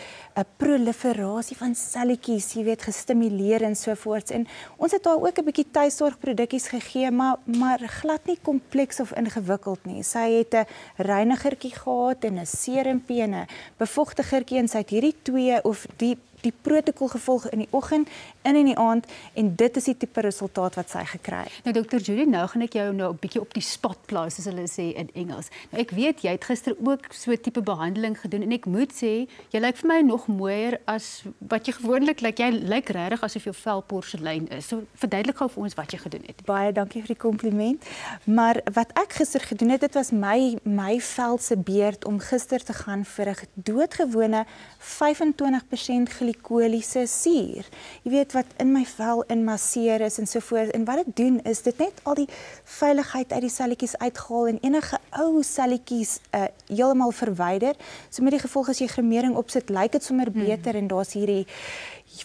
proliferasie van selletjies, jy weet, gestimuleer en so voorts. En ons het daar ook 'n bietjie tuissorgprodukkies gegee, maar glad nie kompleks of ingewikkeld nie. Sy het 'n reinigertjie gehad en 'n serumpie en 'n bevochtigertjie en sy het hierdie twee of die protokol gevolg in die oggend en in die aand en dit is die tipe resultaat wat sy gekry het. Nou Dr. Judy, nou gaan ek jou nou 'n bietjie op die spot plaas, soos hulle sê in Engels. Nou ek weet jy het gister ook so 'n tipe behandeling gedoen en ek moet sê, jy lyk vir my nog mooier as wat jy gewoonlik lyk. Jy lyk regtig asof jou vel porselein is. So verduidelik gou vir ons wat jy gedoen het. Baie dankie vir die kompliment. Maar wat ek gister gedoen het, dit was my vel se beurt om gister te gaan vir 'n doodgewone 25% glikoliese suur. Jy weet wat in my vel inmasseer is en so voort. En wat dit doen is dit net al die veiligheid uit die selletjies uitgehaal en enige ou selletjies heeltemal verwyder. So met die gevolg as jy gremering opsit, lyk dit sommer beter en daar's hierdie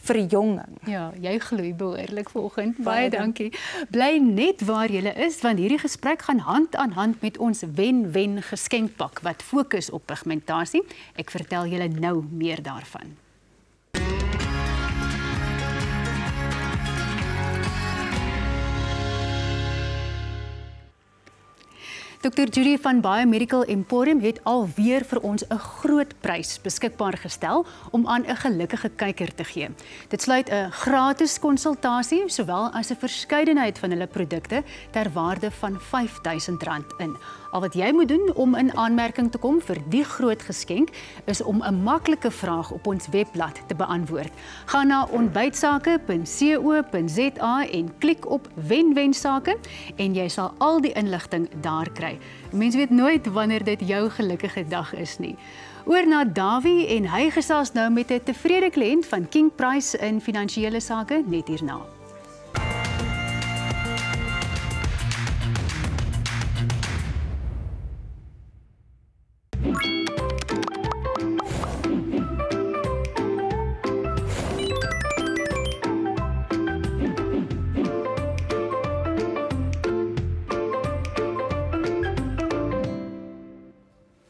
verjonging. Ja, jy gloei behoorlik vanoggend. Baie dankie. Bly net waar jy is, want hierdie gesprek gaan hand aan hand met ons wen-wen geskenkpak wat fokus op pigmentasie. Ek vertel julle nou meer daarvan. Dr. Judy van Biomedical Emporium het alweer vir ons 'n groot prys beskikbaar gestel om aan 'n gelukkige kyker te gee. Dit sluit 'n gratis konsultasie sowel as 'n verskeidenheid van hulle produkte ter waarde van R5000 in. Al wat jy moet doen om in aanmerking te kom vir die groot geskenk is om 'n maklike vraag op ons webblad te beantwoord. Gaan na ontbytsake.co.za en klik op wen-wen sake en jy sal al die inligting daar kry. Mens weet nooit wanneer dit jou gelukkige dag is nie. Oor na Davie en hy gesels nou met 'n tevrede kliënt van King Price in finansiële sake net hierna.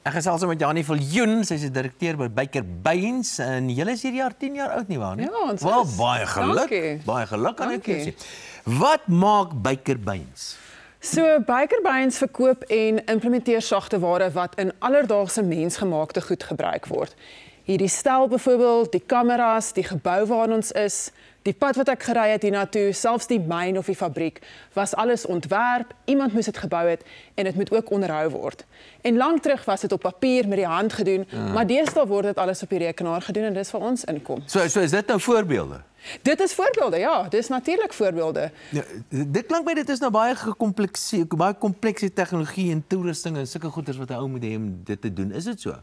Ek gesels met Janie Viljoen, sy is die direkteur by Baker Bains en julle is hierdie jaar 10 jaar oud nie waar nie? Ja, ons wel, is. baie geluk. Dankie. Baie geluk kan ek sê. Wat maak Baker Bynes? So Baker Bynes verkoop en implementeer sagteware wat in alledaagse mensgemaakte goed gebruik word. Hierdie stel byvoorbeeld, die kameras, die gebou waar ons is, die pad wat ek gery het hiernatoe, selfs die myn of die fabriek, was alles ontwerp, iemand moes dit gebou het en dit moet ook onderhou word. En lank terug was dit op papier met die hand gedoen, maar deesdae word dit alles op die rekenaar gedoen en dis vir ons inkom. So is dit nou voorbeelde? Dit is voorbeelde, ja, dis natuurlik voorbeelde. Ja, dit klink my dit is nou baie komplekse tegnologie en toerusting en sulke goeders wat 'n ou moet hê om dit te doen. Is dit so?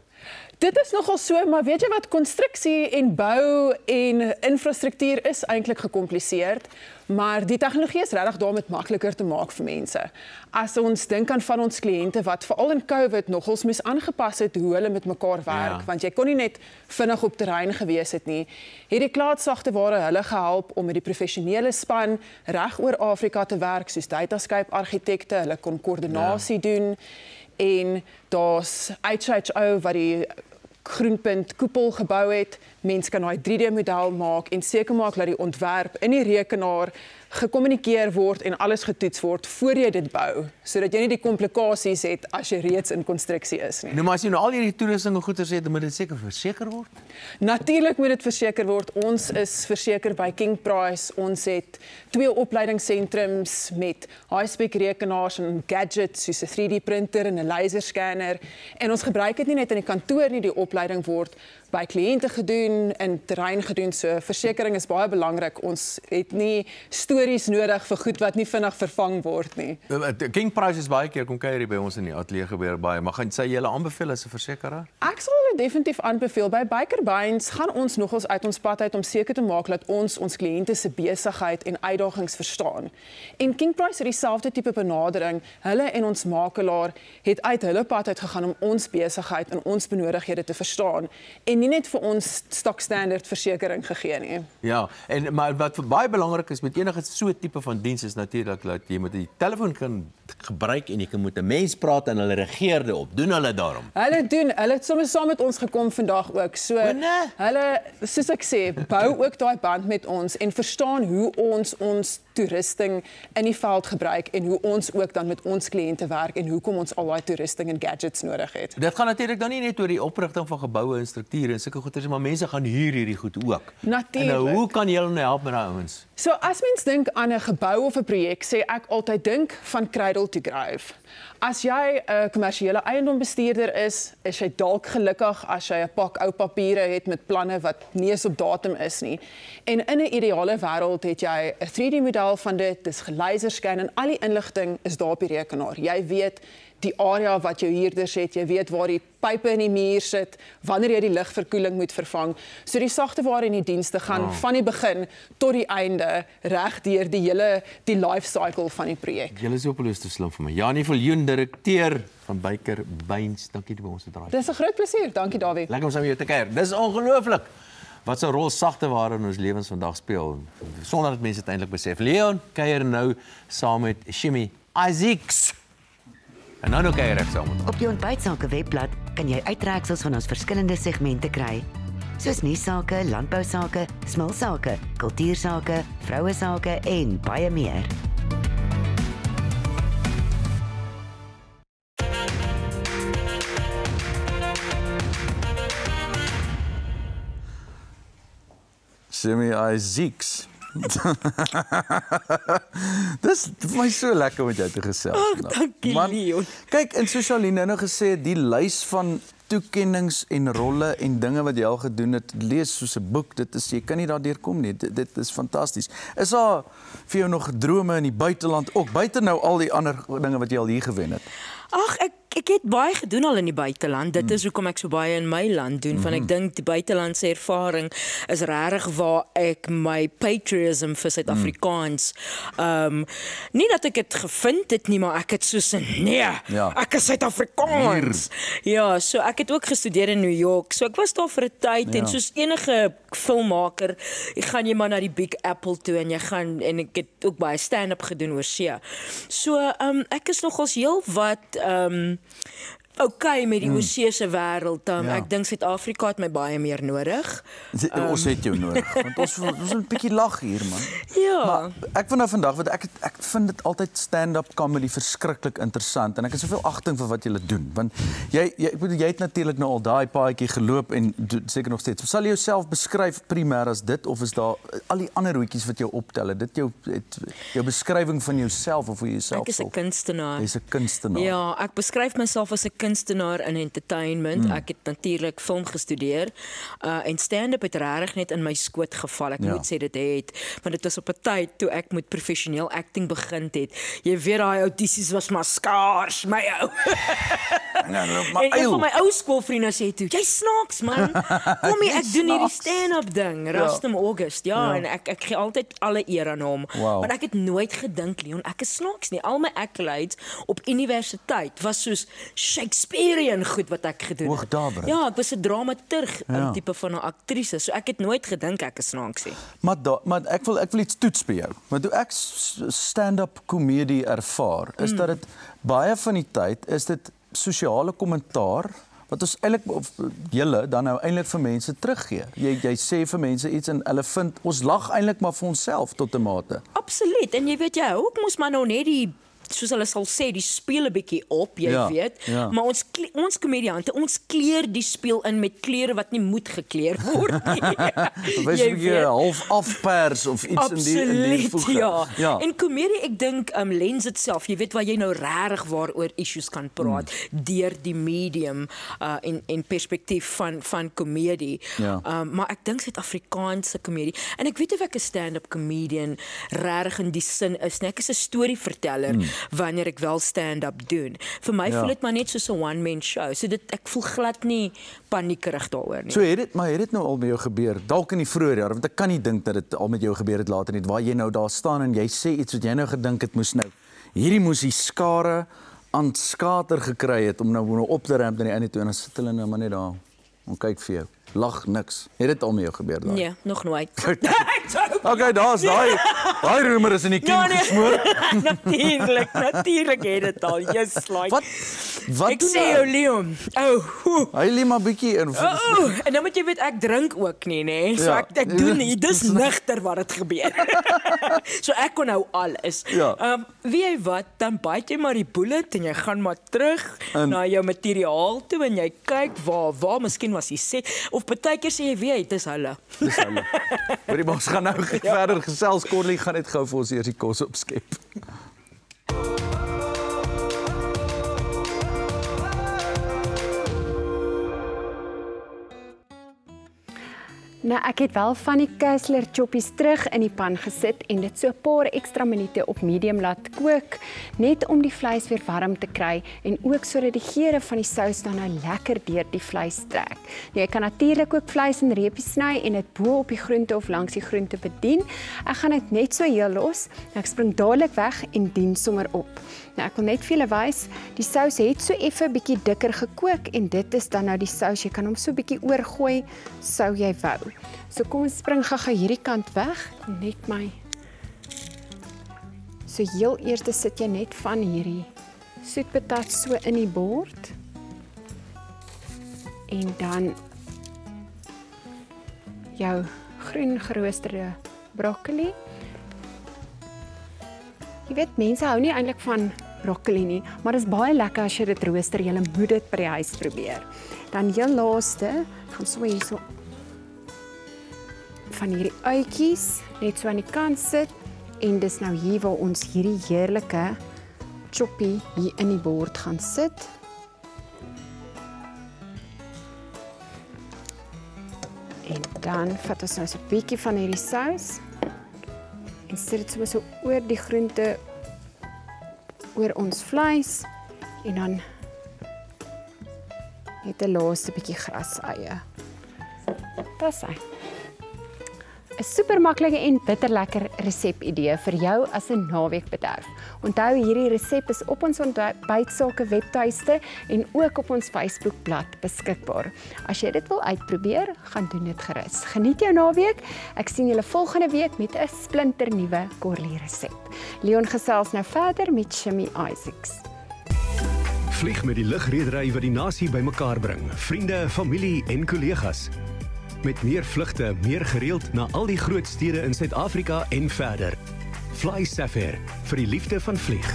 Dit is nogal so, maar weet jy wat, konstruksie en bou en infrastruktuur is eintlik gekompliseerd, maar die tegnologie is regtig daar om dit makliker te maak vir mense. As ons dink aan van ons kliënte wat veral in COVID nogals moes aangepas het hoe hulle met mekaar werk, want jy kon nie net vinnig op terrein gewees het nie. Hierdie klaatsagteware hulle gehelp om met die professionele span reg oor Afrika te werk, soos Datascape argitekte, hulle kon koördinasie doen. En daar's HHO wat die Groenpunt koepel gebou het. Mens kan daai 3D model maak en seker maak dat die ontwerp in die rekenaar gekommunikeer word en alles getoets word voor jy dit bou, sodat jy nie die komplikasies het as jy reeds in konstruksie is nie. Nou maar as jy nou al hierdie toerusting en goeders het, dan moet dit seker verseker word. Natuurlik moet dit verseker word. Ons is verseker by King Price. Ons het 2 opleidingssentrums met high-spec rekenaars en gadgets soos 'n 3D printer en 'n laserscanner. En ons gebruik dit nie net in die kantoor nie, die opleiding word by kliënte gedoen, in terrein gedoen. So versekering is baie belangrik. Ons het nie stories nodig vir goed wat nie vinnig vervang word nie. King Price is baie keer kom kuier hier by ons in die ateljee gebeur baie, maar gaan sy julle aanbeveel as 'n versekeraar? Ek sal hulle definitief aanbeveel. By Baker Bynes gaan ons nogals uit ons pad uit om seker te maak dat ons kliënte se besigheid en uitdagings verstaan. En King Price het dieselfde tipe benadering. Hulle en ons makelaar het uit hulle pad uit gegaan om ons besigheid en ons benodighede te verstaan en nie net vir ons stokstandard versekering gegee nie. Ja, maar wat baie belangrik is met enige so tipe van diens is natuurlik dat jy met die telefoon kan gebruik en jy kan met 'n mens praat en hulle reageer daarop. Doen hulle daarom? Hulle het sommer saam met ons gekom vandag ook. So hulle, soos ek sê, bou ook daai band met ons en verstaan hoe ons toerusting in die veld gebruik en hoe ons ook dan met ons kliënte werk en hoekom ons al daai toerusting en gadgets nodig het. Dit gaan natuurlik dan nie net oor die oprigting van geboue en strukture en sulke goeders, maar mense gaan huur hierdie goed ook. Natuurlik. En nou, hoe kan julle nou help met daai ouens? So as mens dink aan 'n gebou of 'n projek, sê ek altyd dink van cradle to grave. As jy 'n kommersiële eiendombestuurder is jy dalk gelukkig as jy 'n pak ou papiere het met planne wat nie eens op datum is nie. En in 'n ideale wêreld het jy 'n 3D model van dit, dis gelaserscan en al die inligting is daar op die rekenaar. Jy weet die area wat jou huurders het, jy weet waar die pype in die muur sit, wanneer jy die ligverkoeling moet vervang. So die sagteware en die dienste gaan van die begin tot die einde reg deur die life cycle van die projek. Julle is hopeloos te slim vir my. Janie Viljoen, direkteur van Baker Bynes. Dankie dat jy by ons gedraai het. Dis 'n groot plesier. Dankie Dawie. Lekker om saam met jou te kuier. Dis ongelooflik wat 'n rol sagteware in ons lewens vandag speel sonder dat mense dit eintlik besef. Leon kuier nou saam met Shimi Isaacs. En nou kuier ek saam met hom. Op die Ontbytsake webblad kan jy uittreksels van ons verskillende segmente kry, soos nuusake, landbousake, smulsake, kultuursake, vrouesake en baie meer. Shimi Isaacs. Dis vir my so lekker om met jou te gesels. Dankie Leon. Kyk, in soos Aline nou gesê het, die lys van toekennings en rolle en dinge wat jy al gedoen het, lees soos 'n boek. Dit is jy kan nie daardeur kom nie. Dit is fantasties. Is daar vir jou nog drome in die buiteland ook buite nou al die ander dinge wat jy al hier gewen het? Ag, ek het baie gedoen al in die buiteland. Dit is hoekom ek so baie in my land doen. Van ek dink die buitelandse ervaring is regtig waar ek my patriotism vir Suid-Afrikaans nie dat ek dit gevind het nie, maar ek het soos ek is Suid-Afrikaans. Ja, so ek het ook gestudeer in New York. So ek was daar vir 'n tyd en soos enige filmmaker, gaan jy maar na die Big Apple toe en ek het ook baie stand-up gedoen oor see. So ek is nogals heel wat okay met die ooseese wêreld. Ek dink Suid-Afrika het my baie meer nodig. Ons het jou nodig, want ons is 'n bietjie lag hier, man. Ja. Maar ek vind nou vandag, want ek vind dit altyd stand-up comedy verskriklik interessant en ek het soveel agting vir wat julle doen, want jy het natuurlik nou al daai paadjie geloop en seker nog steeds. Sal jy jouself beskryf primêr as dit of is daar al die ander hoetjies wat jou optel? Dit jou beskrywing van jouself of hoe jy jouself Ek is 'n kunstenaar. Jy's 'n kunstenaar. Ja, ek beskryf myself as 'n kunstenaar in entertainment. Ek het natuurlik film gestudeer en stand-up het regtig net in my skoot geval. Ek moet sê dit het, want dit was op 'n tyd toe ek met professioneel acting begin het. Jy weet daai audisies was maar skaars, my ou. En een van my ou skoolvriende sê toe, "Jy snaaks man. Kom hier, ek doen hierdie stand-up ding, Rustem August." En ek gee altyd alle eer aan hom. Want ek het nooit gedink, Leon, ek is snaaks nie. Al my accolades op universiteit was soos Shakespearean goed wat ek gedoen het. Ja, ek was 'n dramaturg, 'n tipe van 'n aktrise. So ek het nooit gedink ek is snaaks nie. Maar ek wil iets toets by jou. Want toe ek stand-up komedie ervaar, is dat dit baie van die tyd is dit sosiale kommentaar wat ons eintlik of julle dan nou eintlik vir mense teruggee. Jy sê vir mense iets en hulle vind ons lag eintlik maar vir onsself tot 'n mate. Absoluut. En jy weet jy ook mos maar nou net die soos hulle sal sê, die speel 'n bietjie op, jy weet. Maar ons komediante, ons kleur die speel in met kleure wat nie moet gekleer word nie. Wees 'n bietjie half afpers of iets in die voege. Ja. En komedie, ek dink lens dit self. Jy weet waar jy nou regtig waaroor issues kan praat deur die medium en perspektief van komedie. Maar ek dink Suid-Afrikaanse komedie. En ek weet of ek 'n stand-up comedian regtig in die sin is, nee, ek is 'n storieverteller. Wanneer ek wel stand-up doen. Vir my voel dit maar net soos 'n one-man show. So ek voel glad nie paniekerig daaroor nie. So het dit nou al met jou gebeur? Dalk in die vroeë jare, want ek kan nie dink dat dit al met jou gebeur het later nie, waar jy nou daar staan en jy sê iets wat jy nou gedink het moes nou. Hierdie moes die skare aan skater gekry het om nou op te ramp aan die einde toe en dan sit hulle nou maar net daar. En kyk vir jou. Lag niks. Het dit al met jou gebeur daar? Nee, nog nooit. Okay, daar's daai rumor is in die kiem gesmoor. Natuurlik het dit al. Just like. Wat ek sê jou Leon. Hy lê maar bietjie in. En dan moet jy weet ek drink ook nie, nê. So ek doen nie. Dis nigter wat dit gebeur. So ek kon nou alles. Wie jy wat, dan byt jy maar die bullet en jy gaan maar terug na jou materiaal toe en jy kyk waar miskien was die set of partykeer sê jy weet, dis hulle. Dis hulle. Hoorie, maar ons gaan nou verder gesels. Corlie gaan net gou vir ons eers die kos opskep. Nou, ek het wel van die Keisler choppies terug in die pan gesit en dit so 'n paar ekstra minute op medium laat kook, net om die vleis weer warm te kry en ook sodat die geure van die sous dan nou lekker deur die vleis trek. Nou, jy kan natuurlik ook vleis in reepies sny en dit bo op die groente of langs die groente bedien. Ek gaan dit net so heel los. Nou, ek spring dadelik weg en dien sommer op. Nou, ek wil net vir julle wys, die sous het so effe bietjie dikker gekook en dit is dan nou die sous. Jy kan hom so bietjie oorgooi, sou jy wou. So kom ons spring gou hierdie kant weg, net my. So heel eers sit jy net van hierdie soetpatat so in die bord. En dan jou groen geroosterde broccoli. Jy weet, mense hou nie eintlik van broccoli nie, maar dit is baie lekker as jy dit rooster. Jy moet dit by die huis probeer. Dan heel laaste, gaan so hierso van hierdie uitjies net so aan die kant sit en dis nou hier waar ons hierdie heerlike choppie hier in die bord gaan sit. En dan vat ons nou so 'n bietjie van hierdie sous en sit dit so oor die groente, oor ons vleis en dan net 'n laaste bietjie graseie. Dis hy. 'n super maklike en bitterlekker resepidee vir jou as 'n naweekbederf. Onthou, hierdie resep is op ons ontbytsake webtuiste en ook op ons Facebookblad beskikbaar. As jy dit wil uitprobeer, gaan doen dit gerus. Geniet jou naweek. Ek sien julle volgende week met 'n splinternuwe Corlie resep. Leon gesels nou verder met Shimmy Isaacs. Vlieg met die lugredery wat die nasie bymekaar bring. Vriende, familie en kollegas. Met meer vlugte, meer gereeld na al die groot stede in Suid-Afrika en verder. Fly Safair, vir die liefde van vlieg.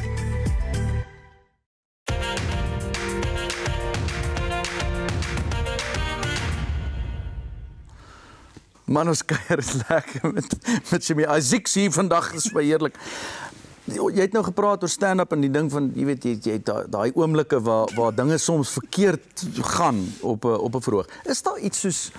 Man, ons kuier is lekker met Shimie. Isaacs hier vandag, is baie heerlik. Jy het nou gepraat oor stand-up en die ding van, jy weet, jy het daai oomblikke waar dinge soms verkeerd gaan op 'n verhoog. Is daar iets soos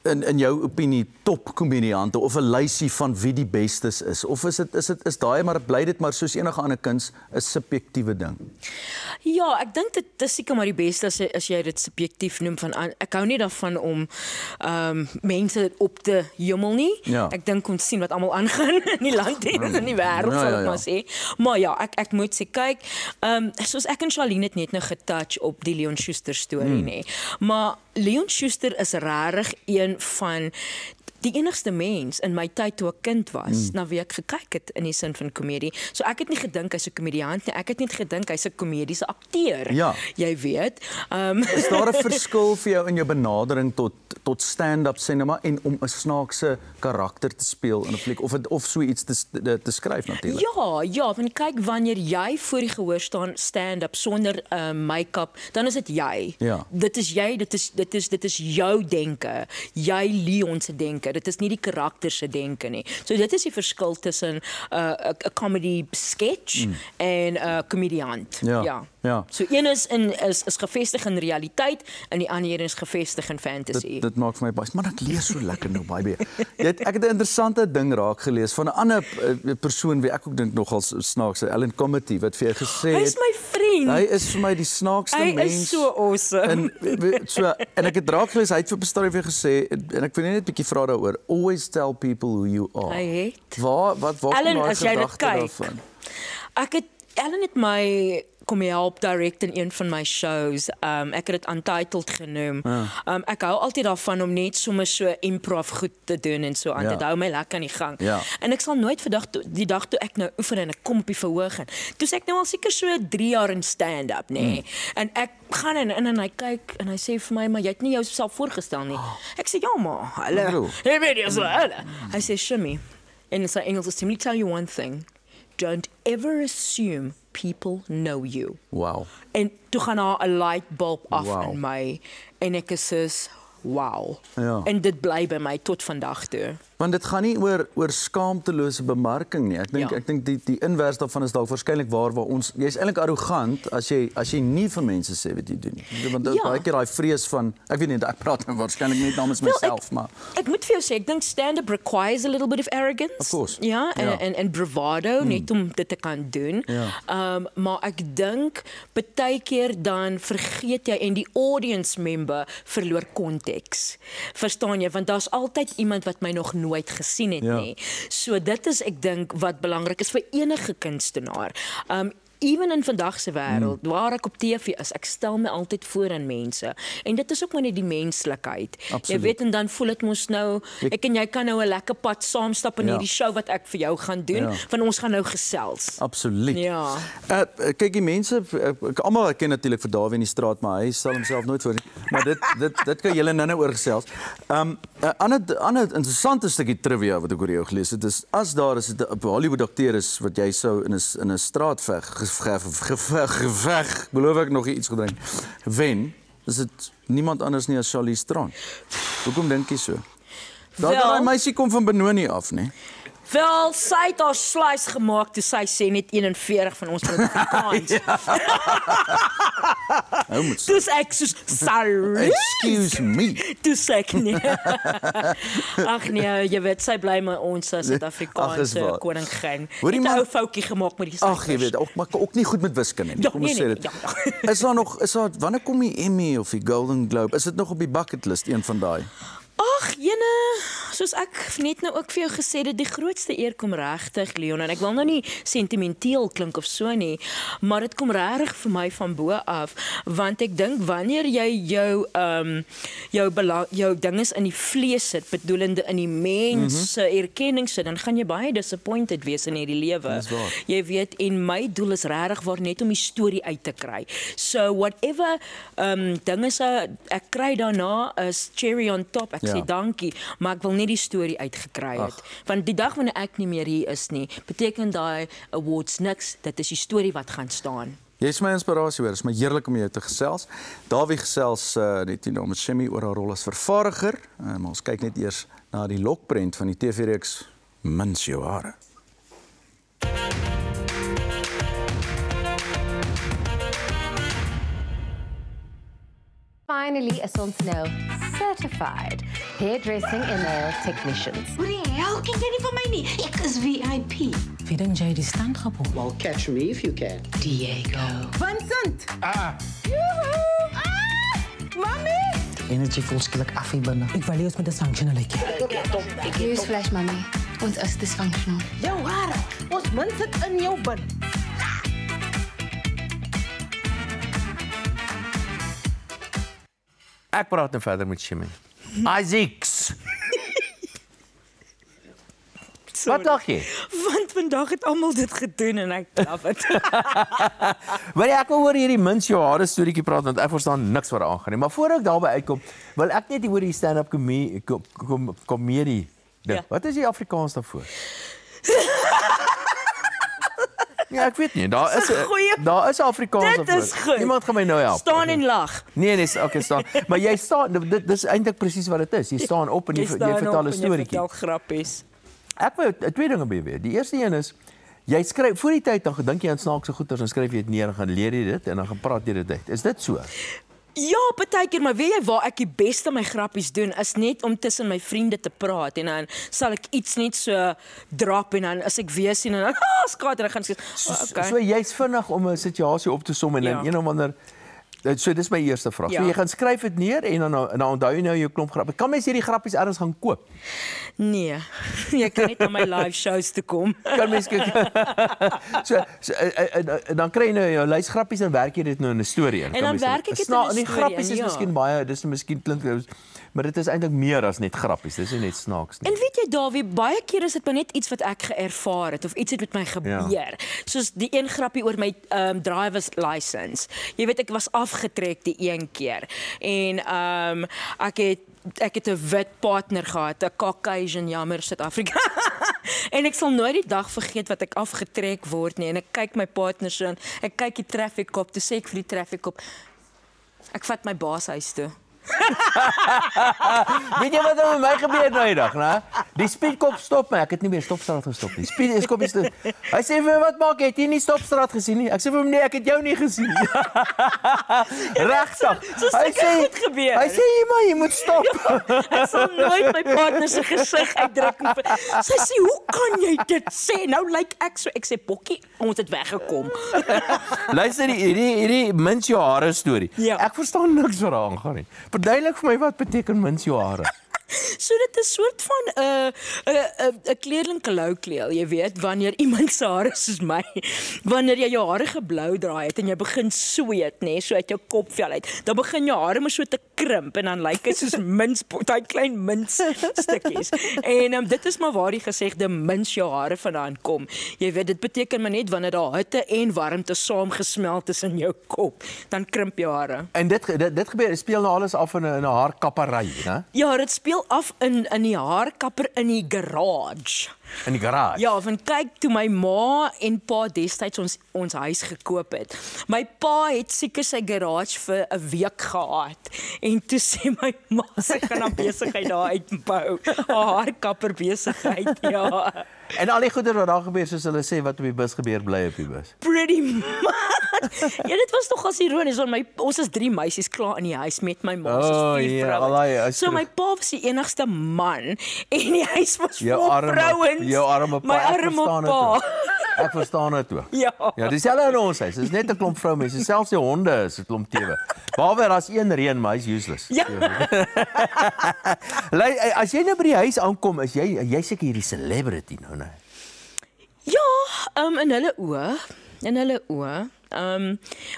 in jou opinie topkomediante of 'n lysie van wie die bestes is? Of is daai maar bly dit maar soos enige ander kuns 'n subjektiewe ding? Ja, ek dink dit is seker maar die beste as jy dit subjektief noem van ek hou nie daarvan om mense op te hemel nie. Ja. Ek dink ons sien wat almal aangaan in die land en in die wêreld sal ek maar sê. Maar ja, ek moet sê kyk, soos ek en Charlene het net nou getouch op die Leon Schuster storie nê. Maar Leon Schuster is regtig een van die enigste mens in my tyd toe ek kind was, na wie ek gekyk het in die sin van komedie. So ek het nie gedink hy's 'n komediant nie, ek het net gedink hy's 'n komediese akteur. Ja. Jy weet. Is daar 'n verskil vir jou in jou benadering tot stand-up cinema en om 'n snaakse karakter te speel in 'n fliek of so iets te skryf natuurlik? Ja, want kyk, wanneer jy voor die gehoor staan stand-up sonder make-up, dan is dit jy. Ja. Dit is jy, dit is jou denke. Jy Leon se denke. Dit is nie die karakter se denke nie. So dit is die verskil tussen 'n comedy sketch en 'n komediant. Ja. So een is gevestig in realiteit en die ander is gevestig in fantasy. Dit maak vir my baie, maar ek lees so lekker nou baie. Ek het 'n interessante ding raak gelees van 'n ander persoon wie ek ook dink nogal snaaks, Ellen Comedy, wat vir jou gesê het. Hy is my vriend. Hy is vir my die snaakste mens. Hy is so awesome. En ek het raak gelees, hy het vir 'n storie weer gesê en ek wil net 'n bietjie vra daaroor. Always tell people who you are. Hy het. Wat Ellen, as jy dit kyk, daarvan? Ellen het my kom help direct in een van my shows. Ek het dit Untitled genoem. Ek hou altyd daarvan om net sommer so improv goed te doen en so aan. Dit hou my lekker aan die gang. En ek sal nooit die dag toe ek nou oefen en ek kom op die verhoog en toe sê ek nou al seker so 3 jaar in stand-up, nê. En ek gaan en hy kyk en hy sê vir my, maar jy het nie jouself voorgestel nie. Ek sê, ja maar, hulle. Jy weet jy so, hulle. Hy sê, Shimmy, in sy Engels, let me tell you one thing. Don't ever assume people know you. Wow. En toe gaan daar 'n light bulb af in my en ek is soos wow. Ja. En dit bly by my tot vandag toe. Want dit gaan nie oor skaamtelose bemarking nie. Ek dink die inwers daarvan is dalk waarskynlik waar ons jy's eintlik arrogant as jy nie vir mense sê wat jy doen nie. Want baie keer daai vrees van ek weet nie, ek praat nou waarskynlik net namens myself, maar ek moet vir jou sê ek dink stand-up requires a little bit of arrogance. Of course. Ja, en bravado net om dit te kan doen. Maar ek dink baie keer dan vergeet jy en die audience member verloor konteks. Verstaan jy? Want daar's altyd iemand wat my nog nooit gesien het nie. So dit is ek dink wat belangrik is vir enige kunstenaar. Even in vandag se wêreld waar ek op TV is, ek stel my altyd voor aan mense en dit is ook maar net die menslikheid. Jy weet en dan voel dit mos nou ek en jy kan nou 'n lekker pad saamstap in hierdie show wat ek vir jou gaan doen, van ons gaan nou gesels. Absoluut. Ja. Kyk die mense, almal ken natuurlik vir Dawie in die straat, maar hy stel homself nooit voor nie. Maar dit kan julle nou oor gesels. 'n ander interessante stukkie trivia wat ek oor jou gelees het is as daar is 'n Hollywood akteur is wat jy sou in 'n straatveg geveg, beloof ek nog iets gedrink. Wen, is dit niemand anders nie as Charlize Theron. Hoekom dink jy so? Daai meisie kom van Benoni af, né? Wel, sy het haar slice gemaak toe sy sê net 41 van ons Afrikaans. Dus ek soos, sorry. Excuse me. Dus ek nie. Ag nee, jy weet, sy bly maar ons as Suid-Afrikaanse koningin. Het 'n ou foutjie gemaak met die syfers. Ag, jy weet, ook nie goed met wiskunde nie. Kom ons sê dit. Is daar wanneer kom die Emmy of die Golden Globe? Is dit nog op die bucket list, een van daai? Ag, jene, soos ek net nou ook vir jou gesê het, die grootste eer kom regtig, Leon, en ek wil nou nie sentimenteel klink of so nie, maar dit kom regtig vir my van bo af, want ek dink wanneer jy jou dinges in die vlees sit, bedoelende in die mens erkenning sit, dan gaan jy baie disappointed wees in hierdie lewe. Jy weet, en my doel is regtig waar net om die storie uit te kry. So whatever dinge ek kry daarna is cherry on top. Ek sê dankie, maar ek wil net die storie uitgekry het. Want die dag wanneer ek nie meer hier is nie, beteken daai awards niks. Dit is die storie wat gaan staan. Jy is my inspirasie hoor, dit is my heerlik om jou te gesels. Dawie gesels net nou met Shemi oor haar rol as vervaardiger, maar ons kyk net eers na die lokprent van die TV-reeks Mins jou hare. Finally, is ons nou certified hairdressing and nail technicians. Hoe die hel ken jy nie van my nie? Ek is VIP. Wie dink jy die stand gepop? Well, catch me if you can. Diego. Vincent! Joehoe! Mami! Energy voel skielik af hier binne. Ek wil eers met 'n functional lyk. Newsflash, mami. Ons is dysfunctional. Jou hare, ons min sit in jou bin. Ek praat nou verder met Shemi. Isaacs. Wat dink jy? Want vandag het almal dit gedoen en ek love it. Maar ek wil oor hierdie Mins jou hare storieetjie praat want ek verstaan niks wat daar aangaan nie. Maar voor ek daarby uitkom, wil ek net oor die stand-up komedie. Wat is die Afrikaans daarvoor? Ja, ek weet nie. Daar is Afrikaans Dit is goed. Iemand gaan my nou help. Staan en lag. Nee, okay, staan. Maar jy staan, dit is eintlik presies wat dit is. Jy staan op en jy vertel 'n storieetjie. Jy vertel grappies. Ek wou twee dinge by weet. Die eerste een is jy skryf voor die tyd dan gedink jy aan snaakse goeters en skryf jy dit neer en gaan leer jy dit en dan gaan praat jy dit uit. Is dit so? Ja, partykeer, maar weet jy waar ek die beste my grappies doen is net om tussen my vriende te praat en dan sal ek iets net so drop en dan as ek weer sien en dan skaat en dan gaan sê okay. So jy's vinnig om 'n situasie op te som en dan een of ander so dis my eerste vraag. So jy gaan skryf dit neer en dan onthou jy nou jou klomp grappe. Kan mens hierdie grappies elders gaan koop? Nee. Jy kan net na my live shows toe kom. Kan mens dan kry jy nou jou lys grappies en werk jy dit nou in 'n storie in. En dan werk ek dit in 'n storie. Die grappies is miskien baie, dis miskien klink maar dit is eintlik meer as net grappies. Dis nie net snaaks nie. En weet jy Dawie, baie keer is dit maar net iets wat ek geërvaar het of iets het met my gebeur. Soos die een grappie oor my driver's license. Jy weet ek was afgetrek die een keer en ek het 'n wit partner gehad, 'n Caucasian, jammer Suid-Afrika. En ek sal nooit die dag vergeet wat ek afgetrek word nie en ek kyk my partner so en ek kyk die traffic cop, toe sê ek vir die traffic cop ek vat my baas huis toe. Weet jy wat met my gebeur nou die dag, né? Die speedkop stop my. Ek het nie meer stopstraat gestop nie. Speedkop is hy sê vir my wat maak jy? Het jy nie stopstraat gesien nie? Ek sê vir hom nee, ek het jou nie gesien nie. Regtig. Hy sê jy moet stop. Ek sal nooit my partner se gesig uitdruk nie. Sy sê hoe kan jy dit sê? Nou lyk ek so ek sê bokkie, ons het weggekom. Luister hierdie Mins jou hare storie. Ek verstaan niks wat daar aangaan nie. Verduidelik vir my wat beteken Mins jou hare. So dit is soort van 'n kleerling-kalou-kleel, jy weet, wanneer iemand se hare soos my, wanneer jy jou hare geblou draai het en jy begin sweet, nê, so uit jou kopvel uit, dan begin jou hare maar so te krimp en dan lyk dit soos mins, daai klein minsstukkies. En dit is maar waar die gesegde mins jou hare vandaan kom. Jy weet, dit beteken maar net wanneer daar hitte en warmte saamgesmelt is in jou kop, dan krimp jou hare. En dit gebeur, speel nou alles af in 'n haarkappery, né? Ja, dit speel af in die haarkapper in die garage. In die garage? Ja, want kyk, toe my ma en pa destyds ons huis gekoop het. My pa het seker sy garage vir 'n week gehad. En toe sê my ma, sy gaan 'n besigheid daar uitbou. 'n Haarkapper besigheid, ja. En al die goeie wat daar gebeur, soos hulle sê, wat op die bus gebeur, bly op die bus. Pretty much. Ja, dit was nog as ironies, want ons is 3 meisies klaar in die huis met my ma, soos 4 vrouens. So my pa was die enigste man en die huis was vol vrouens. Jou arme pa, my arme pa. Ek verstaan dit ook. Ja. Ja, dis hulle in ons huis. Dis net 'n klomp vroumense, selfs die honde is 'n klomp tewe. Behalwe daar's een reën, maar hy's useless. Ja. As jy nou by die huis aankom, is jy seker hierdie celebrity nou, né? Ja, in hulle oë.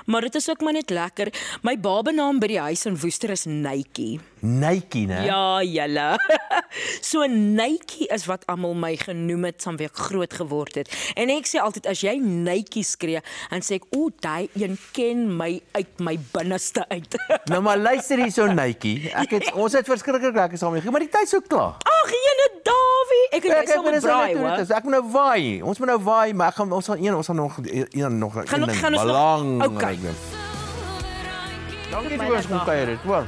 Maar dit is ook maar net lekker. My babenaam by die huis in Woester is Nytjie. Nytjie, né? Ja, julle. So Nytjie is wat almal my genoem het saam wie ek groot geword het. En ek sê altyd as jy Nytjie skree, dan sê ek, "O, daai een ken my uit my binneste uit." Nou maar luister hier so Nytjie. Ons het verskriklik lekker saam gegaan, maar die tyd so klaar. Ag, jene Davie, ek het saam met braai, hoor. Ek moet nou waai. Ons moet nou waai, maar ons gaan nog een ding belangrik. Dankie vir ons kom kuier dit. Wel.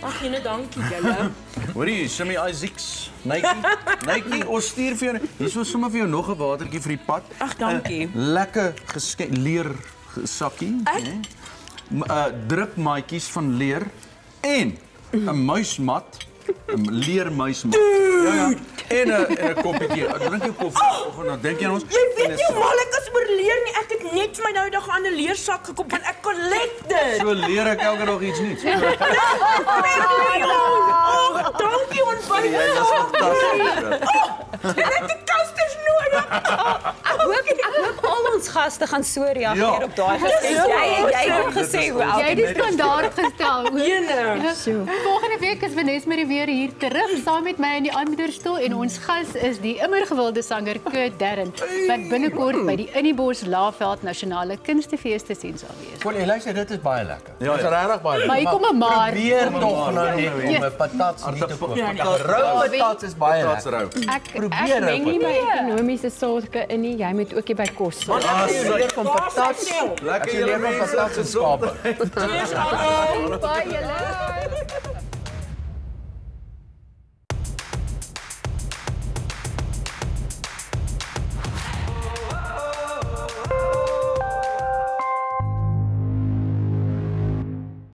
Ag, jene dankie julle. Hoorie, Simmy Isaacs. Nytjie, ons stuur vir jou. Hier is sommer vir jou nog 'n watertjie vir die pad. Ag, dankie. Lekker leer sakkie, né? Drupmaatjies van leer en 'n muismat. 'n leermuismat. Ja. En 'n koppietjie. Drink jou koffie of dan dink jy aan ons. Jy weet nie mal ek is oor leer nie. Ek het net vir my nou dag aan 'n leersak gekoop want ek collect dit. So leer ek elke dag iets nuuts. Dankie ontbyt. Jy is fantasties. Ek het kasters nodig. Ek hoop al ons gaste gaan so reageer op daai gesprek. Jy het gesê hoe Jy het die standaard gestel. Ene. Volgende week is Vanessa Marie weer hier terug saam met my in die aanbiederstoel en ons gas is die immer gewilde sanger Kurt Darren wat binnekort by die Innibos Laagveld Nasionale Kunstefees te sien sal wees. Kon luister, dit is baie lekker. Ja, Dit is regtig baie lekker. Maar hier kom 'n maar. Probeer tog nou net om 'n patats nie te koop. Rou patats is baie lekker. Ek meng nie my ekonomiese sake in nie. Jy moet ook nie by kos. Leer van patats. Lekker leer van patats en skape. Baie lekker.